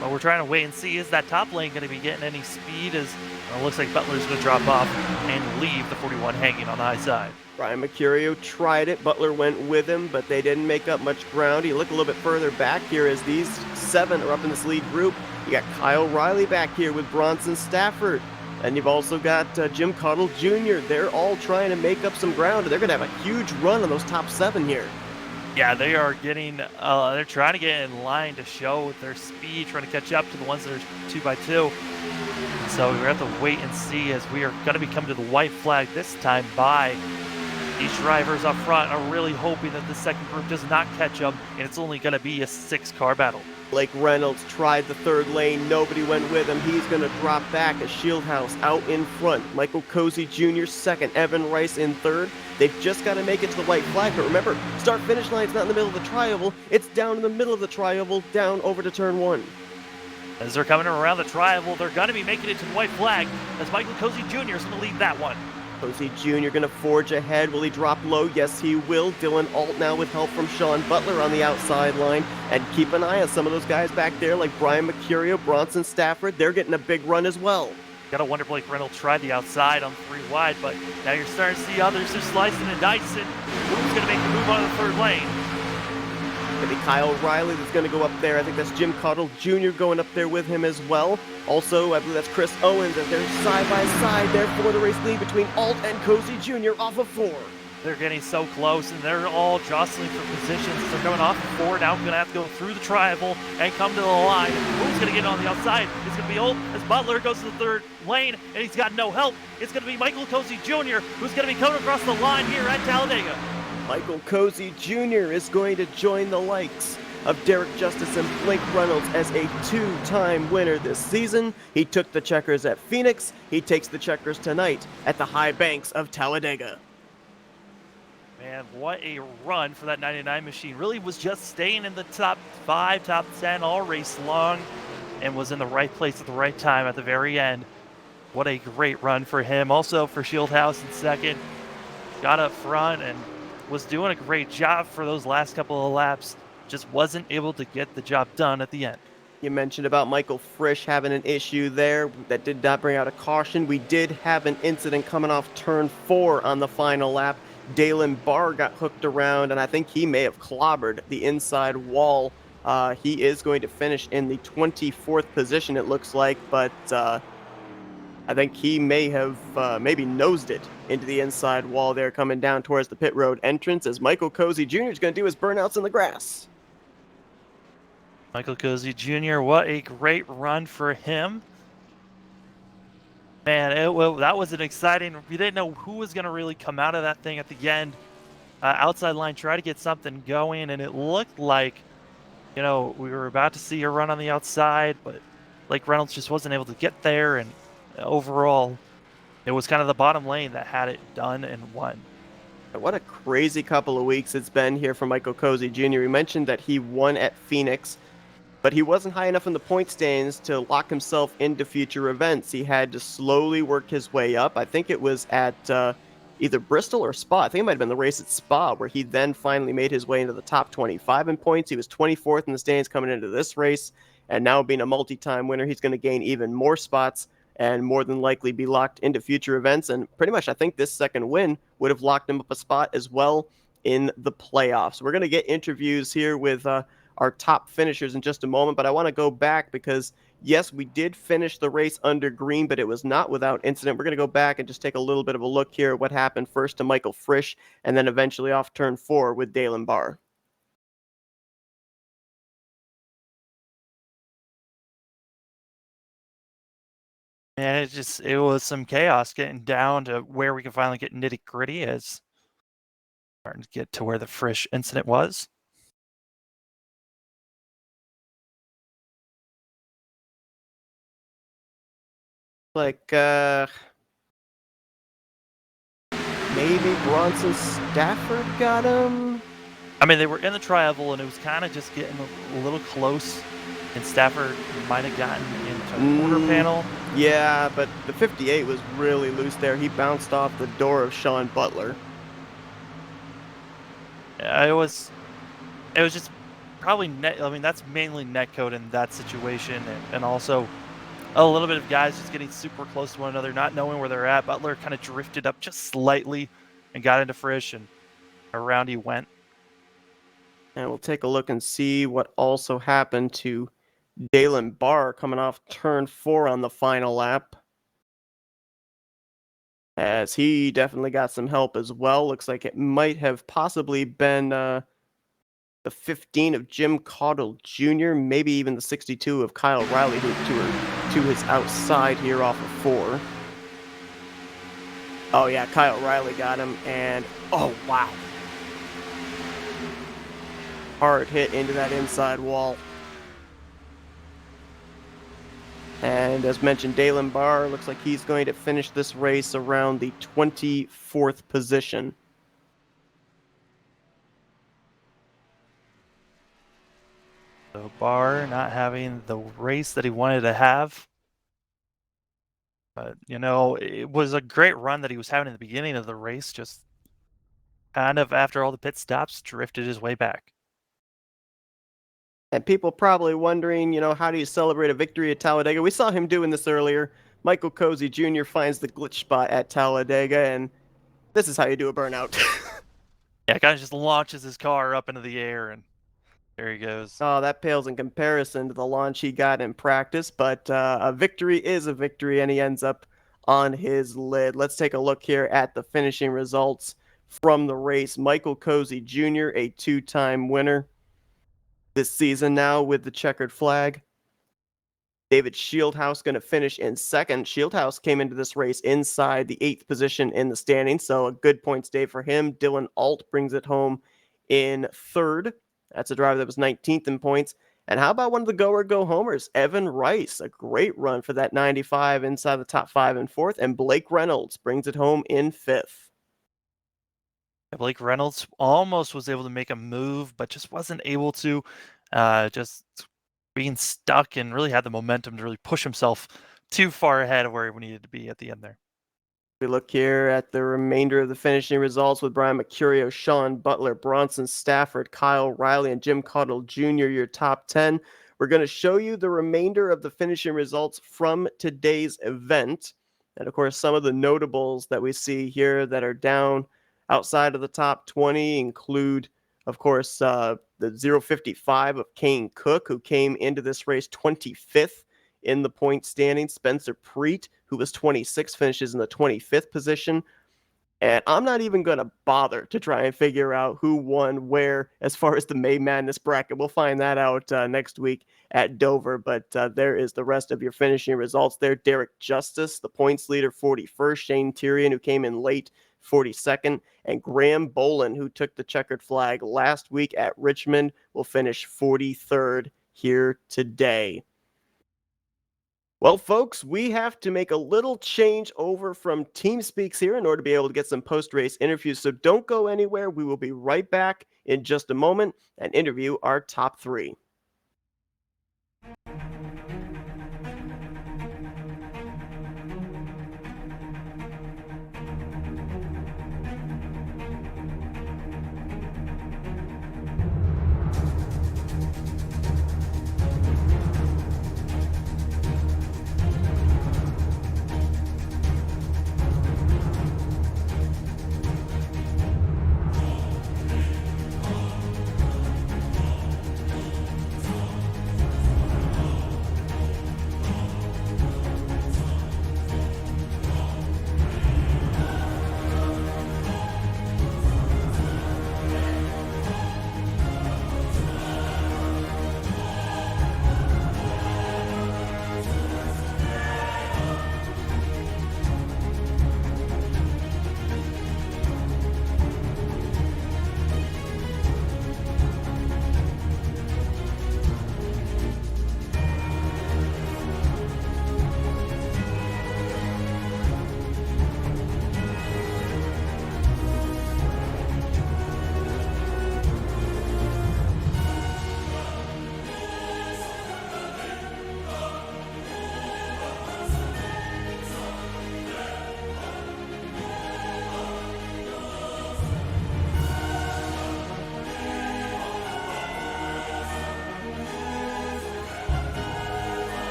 But we're trying to wait and see, is that top lane going to be getting any speed? As it looks like Butler's going to drop off and leave the 41 hanging on the high side. Brian Mercurio tried it. Butler went with him, but they didn't make up much ground. You look a little bit further back here as these 7 are up in this lead group. You got Kyle Riley back here with Bronson Stafford. And you've also got Jim Cottle Jr. They're all trying to make up some ground. They're going to have a huge run on those top 7 here. Yeah, they are getting, they're trying to get in line to show their speed, trying to catch up to the ones that are 2x2. So we have to wait and see, as we are going to be coming to the white flag this time by these drivers up front are really hoping that the second group does not catch them, and it's only going to be a 6-car battle. Blake Reynolds tried the third lane. Nobody went with him. He's going to drop back as Shieldhouse out in front. Michael Cozy Jr. second. Evan Rice in third. They've just got to make it to the white flag. But remember, start-finish line's not in the middle of the tri-oval. It's down in the middle of the tri-oval, down over to turn one. As they're coming around the tri-oval, they're going to be making it to the white flag, as Michael Cozy Jr. is going to lead that one. Cozy Jr. going to forge ahead. Will he drop low? Yes, he will. Dylan Alt now with help from Sean Butler on the outside line. And keep an eye on some of those guys back there, like Brian Mercurio, Bronson Stafford. They're getting a big run as well. Gotta wonder, Blake Reynolds tried the outside on 3 wide, but now you're starting to see others just slicing and dicing. Who's gonna make the move on the third lane? Maybe Kyle Riley that's going to go up there. I think that's Jim Cottle Jr. going up there with him as well. Also, I believe that's Chris Owens as they're side by side there for the race lead between Alt and Cozy Jr. off of 4. They're getting so close, and they're all jostling for positions. They're coming off of 4, now going to have to go through the tri-oval and come to the line. Who's going to get on the outside? It's going to be Alt as Butler goes to the third lane, and he's got no help. It's going to be Michael Cozy Jr., who's going to be coming across the line here at Talladega. Michael Cozy Jr. is going to join the likes of Derek Justice and Blake Reynolds as a 2-time winner this season. He took the checkers at Phoenix. He takes the checkers tonight at the high banks of Talladega. Man, what a run for that 99 machine. Really was just staying in the top 5, top 10 all race long, and was in the right place at the right time at the very end. What a great run for him. Also for Shieldhouse in second. Got up front and was doing a great job for those last couple of laps. Just wasn't able to get the job done at the end. You mentioned about Michael Frisch having an issue there that did not bring out a caution. We did have an incident coming off turn 4 on the final lap. Daylen Barr got hooked around, and I think he may have clobbered the inside wall. He is going to finish in the 24th position, it looks like, but I think he may have maybe nosed it into the inside wall there coming down towards the pit road entrance, as Michael Cozy Jr. is going to do his burnouts in the grass. Michael Cozy Jr., what a great run for him. Man, that was an exciting, we didn't know who was going to really come out of that thing at the end. Outside line, try to get something going, and it looked like, you know, we were about to see a run on the outside, but Blake Reynolds just wasn't able to get there, and overall, it was kind of the bottom lane that had it done and won. What a crazy couple of weeks it's been here for Michael Cozy Jr. We mentioned that he won at Phoenix, but he wasn't high enough in the point standings to lock himself into future events. He had to slowly work his way up. I think it was at either Bristol or Spa. I think it might have been the race at Spa, where he then finally made his way into the top 25 in points. He was 24th in the standings coming into this race, and now being a multi-time winner, he's going to gain even more spots and more than likely be locked into future events. And pretty much, I think this second win would have locked him up a spot as well in the playoffs. We're going to get interviews here with our top finishers in just a moment, but I want to go back because, yes, we did finish the race under green, but it was not without incident. We're going to go back and just take a little bit of a look here at what happened first to Michael Frisch and then eventually off turn 4 with Daylen Barr. And it was some chaos getting down to where we can finally get nitty gritty, as starting to get to where the Frisch incident was. Like, maybe Bronson Stafford got him? I mean, they were in the tri-oval, and it was kind of just getting a little close, and Stafford might have gotten into a quarter panel. Yeah, but the 58 was really loose there. He bounced off the door of Sean Butler. It was just probably net. I mean, that's mainly netcode in that situation, and also a little bit of guys just getting super close to one another, not knowing where they're at. Butler kind of drifted up just slightly and got into Frisch, and around he went. And we'll take a look and see what also happened to Daylen Barr coming off turn 4 on the final lap, as he definitely got some help as well. Looks like it might have possibly been the 15 of Jim Caudle Jr., maybe even the 62 of Kyle Riley, who to his outside here off of 4. Oh yeah, Kyle Riley got him, and oh wow. Hard hit into that inside wall. And as mentioned, Daylen Barr looks like he's going to finish this race around the 24th position. So Barr not having the race that he wanted to have. But, it was a great run that he was having in the beginning of the race, just kind of after all the pit stops, drifted his way back. And people probably wondering, how do you celebrate a victory at Talladega? We saw him doing this earlier. Michael Cody Jr. finds the glitch spot at Talladega, and this is how you do a burnout. Yeah, kind of just launches his car up into the air, and there he goes. Oh, that pales in comparison to the launch he got in practice, but a victory is a victory, and he ends up on his lid. Let's take a look here at the finishing results from the race. Michael Cody Jr., a 2-time winner this season now with the checkered flag. David Shieldhouse going to finish in second. Shieldhouse came into this race inside the 8th position in the standings, so a good points day for him. Dylan Alt brings it home in third. That's a driver that was 19th in points. And how about one of the go-homers, Evan Rice? A great run for that 95 inside the top 5 and 4th. And Blake Reynolds brings it home in 5th. Blake Reynolds almost was able to make a move, but just wasn't able to. Just being stuck and really had the momentum to really push himself too far ahead of where he needed to be at the end there. We look here at the remainder of the finishing results with Brian Mercurio, Sean Butler, Bronson Stafford, Kyle Riley, and Jim Caudle Jr., your top 10. We're going to show you the remainder of the finishing results from today's event. And of course, some of the notables that we see here that are down outside of the top 20 include, of course, the 055 of Kane Cook, who came into this race 25th in the point standing. Spencer Preet, who was 26, finishes in the 25th position. And I'm not even going to bother to try and figure out who won where as far as the May Madness bracket. We'll find that out next week at Dover. But there is the rest of your finishing results there. Derek Justice, the points leader, 41st. Shane Tyrion, who came in late, 42nd. And Graham Bolin, who took the checkered flag last week at Richmond, will finish 43rd here today. Well, folks, we have to make a little change over from TeamSpeaks here in order to be able to get some post-race interviews. So don't go anywhere. We will be right back in just a moment and interview our top 3.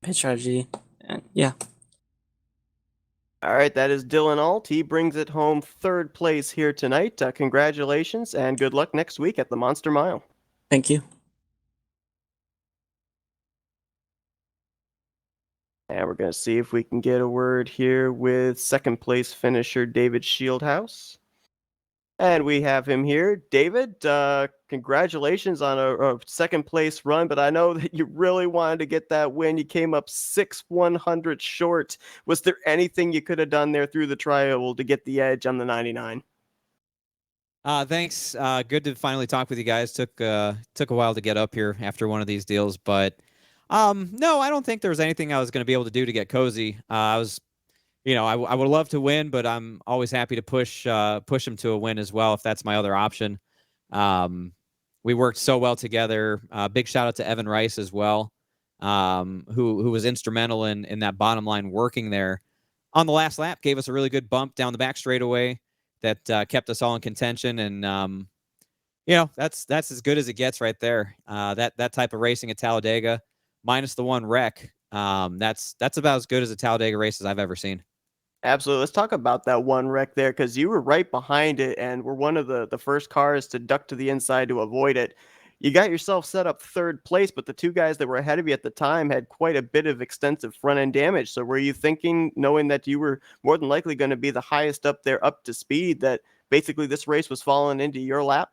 pit strategy. And yeah. All right, that is Dylan Alt. He brings it home third place here tonight. Congratulations and good luck next week at the Monster Mile. Thank you. And we're going to see if we can get a word here with second place finisher David Shieldhouse. And we have him here. David, congratulations on a second place run, but I know that you really wanted to get that win. You came up 6/100 short. Was there anything you could have done there through the trial to get the edge on the 99? Thanks. Good to finally talk with you guys. Took a while to get up here after one of these deals, but no, I don't think there was anything I was going to be able to do to get cozy. I was, I would love to win, but I'm always happy to push him to a win as well if that's my other option. We worked so well together. Big shout out to Evan Rice as well, who was instrumental in that bottom line working there on the last lap. Gave us a really good bump down the back straightaway that kept us all in contention, and that's as good as it gets right there. That type of racing at Talladega, minus the one wreck, that's about as good as a Talladega race as I've ever seen. Absolutely. Let's talk about that one wreck there, because you were right behind it and were one of the first cars to duck to the inside to avoid it. You got yourself set up third place, but the two guys that were ahead of you at the time had quite a bit of extensive front end damage. So were you thinking, knowing that you were more than likely going to be the highest up there up to speed, that basically this race was falling into your lap?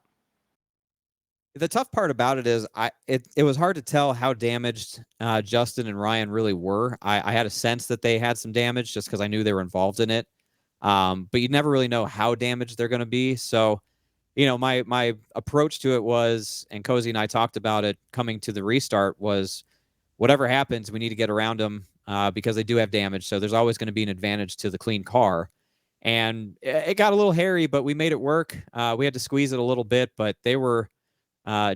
The tough part about it is it was hard to tell how damaged Justin and Ryan really were. I had a sense that they had some damage just because I knew they were involved in it. But you never really know how damaged they're going to be. So, my approach to it was, and Cozy and I talked about it coming to the restart, was whatever happens, we need to get around them because they do have damage. So there's always going to be an advantage to the clean car. And it got a little hairy, but we made it work. We had to squeeze it a little bit, but they were...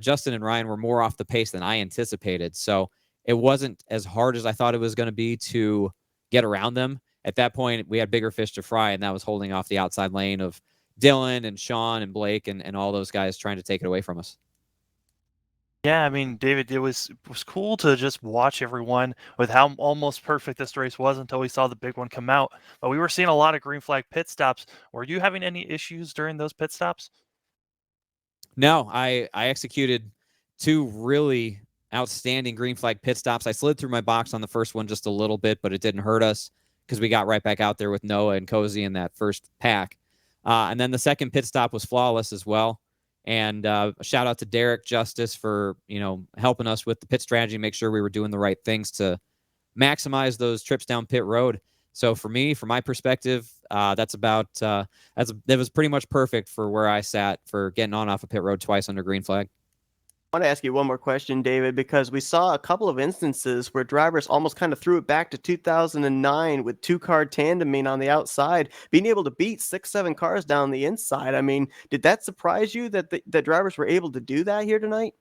Justin and Ryan were more off the pace than I anticipated. So it wasn't as hard as I thought it was going to be to get around them. At that point, we had bigger fish to fry, and that was holding off the outside lane of Dylan and Sean and Blake and all those guys trying to take it away from us. Yeah, I mean, David, it was cool to just watch everyone with how almost perfect this race was until we saw the big one come out. But we were seeing a lot of green flag pit stops. Were you having any issues during those pit stops? No, I executed two really outstanding green flag pit stops. I slid through my box on the first one just a little bit, but it didn't hurt us because we got right back out there with Noah and Cozy in that first pack. And then the second pit stop was flawless as well. And a shout out to Derek Justice for, helping us with the pit strategy, make sure we were doing the right things to maximize those trips down pit road. So for me, from my perspective, that was pretty much perfect for where I sat for getting on off a pit road twice under green flag. I want to ask you one more question, David, because we saw a couple of instances where drivers almost kind of threw it back to 2009 with two-car tandeming on the outside, being able to beat 6-7 cars down the inside. I mean, did that surprise you that the drivers were able to do that here tonight?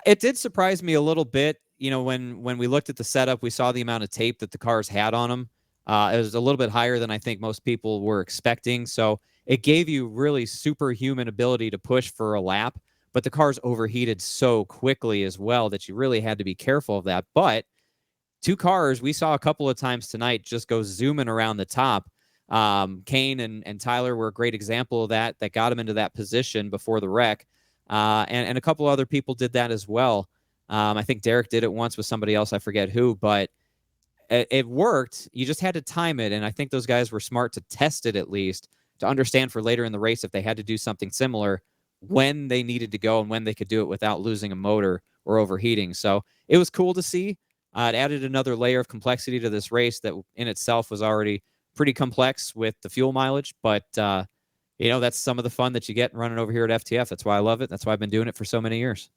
It did surprise me a little bit. When we looked at the setup, we saw the amount of tape that the cars had on them. It was a little bit higher than I think most people were expecting. So it gave you really superhuman ability to push for a lap, but the cars overheated so quickly as well that you really had to be careful of that. But two cars, we saw a couple of times tonight just go zooming around the top. Kane and Tyler were a great example of that got them into that position before the wreck. And a couple other people did that as well. I think Derek did it once with somebody else. I forget who, but it worked. You just had to time it. And I think those guys were smart to test it at least to understand for later in the race if they had to do something similar, when they needed to go and when they could do it without losing a motor or overheating. So it was cool to see. It added another layer of complexity to this race that in itself was already pretty complex with the fuel mileage. But, that's some of the fun that you get running over here at FTF. That's why I love it. That's why I've been doing it for so many years.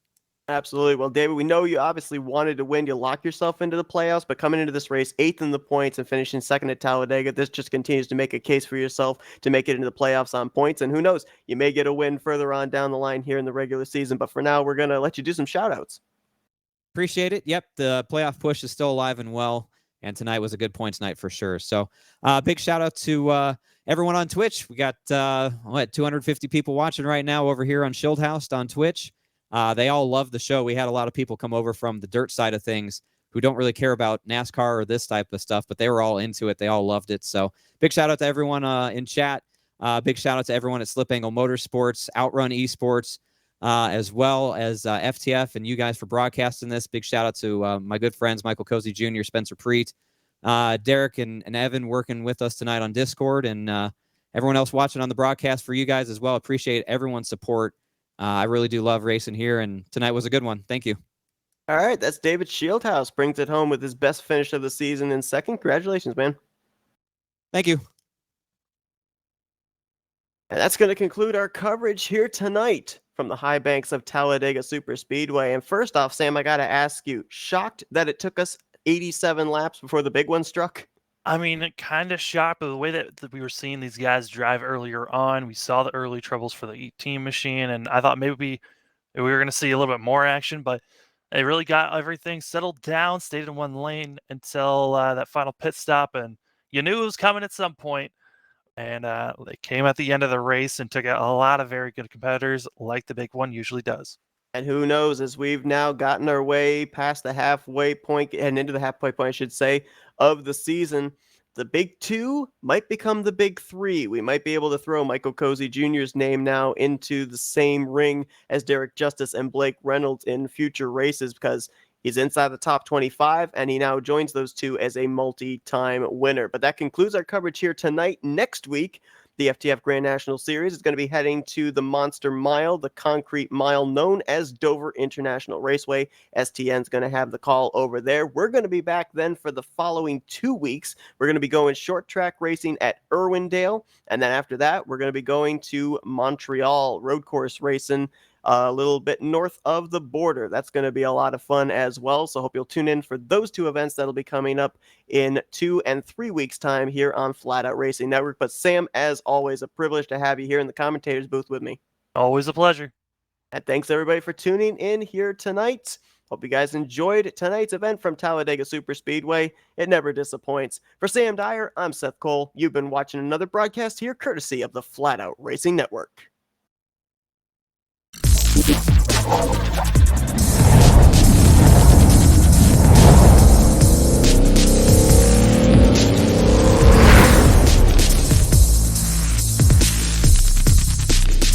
Absolutely. Well, David, we know you obviously wanted to win. You lock yourself into the playoffs, but coming into this race, 8th in the points and finishing 2nd at Talladega, this just continues to make a case for yourself to make it into the playoffs on points. And who knows, you may get a win further on down the line here in the regular season. But for now, we're going to let you do some shout-outs. Appreciate it. Yep, the playoff push is still alive and well, and tonight was a good points night for sure. So big shout-out to everyone on Twitch. We got, 250 people watching right now over here on Shieldhouse on Twitch. They all love the show. We had a lot of people come over from the dirt side of things who don't really care about NASCAR or this type of stuff, but they were all into it. They all loved it. So big shout out to everyone in chat. Big shout out to everyone at Slip Angle Motorsports, Outrun Esports, as well as FTF and you guys for broadcasting this. Big shout out to my good friends, Michael Cozy Jr., Spencer Preet, Derek and Evan working with us tonight on Discord, and everyone else watching on the broadcast for you guys as well. Appreciate everyone's support. I really do love racing here, and tonight was a good one. Thank you. All right, that's David Shieldhouse, brings it home with his best finish of the season in second. Congratulations, man. Thank you. And that's going to conclude our coverage here tonight from the high banks of Talladega Superspeedway. And first off, Sam, I got to ask you, shocked that it took us 87 laps before the big one struck? I mean, kind of shocked by the way that we were seeing these guys drive earlier on. We saw the early troubles for the 18 machine, and I thought maybe we were going to see a little bit more action, but they really got everything settled down, stayed in one lane until that final pit stop, and you knew it was coming at some point. And they came at the end of the race and took out a lot of very good competitors, like the big one usually does. And who knows, as we've now gotten our way past the halfway point and into the halfway point, I should say, of the season, the big two might become the big three. We might be able to throw Michael Cozy Jr.'s name now into the same ring as Derek Justice and Blake Reynolds in future races, because he's inside the top 25, and he now joins those two as a multi-time winner. But that concludes our coverage here tonight. Next week, the FTF Grand National Series is going to be heading to the Monster Mile, the concrete mile known as Dover International Raceway. STN's going to have the call over there. We're going to be back then for the following 2 weeks. We're going to be going short track racing at Irwindale, and then after that, we're going to be going to Montreal, road course racing a little bit north of the border. That's going to be a lot of fun as well. So hope you'll tune in for those two events that'll be coming up in 2 and 3 weeks time here on Flatout Racing Network. But Sam, as always, a privilege to have you here in the commentators booth with me. Always a pleasure. And thanks everybody for tuning in here tonight. Hope you guys enjoyed tonight's event from Talladega Superspeedway. It never disappoints. For Sam Dyer, I'm Seth Cole. You've been watching another broadcast here courtesy of the Flatout Racing Network.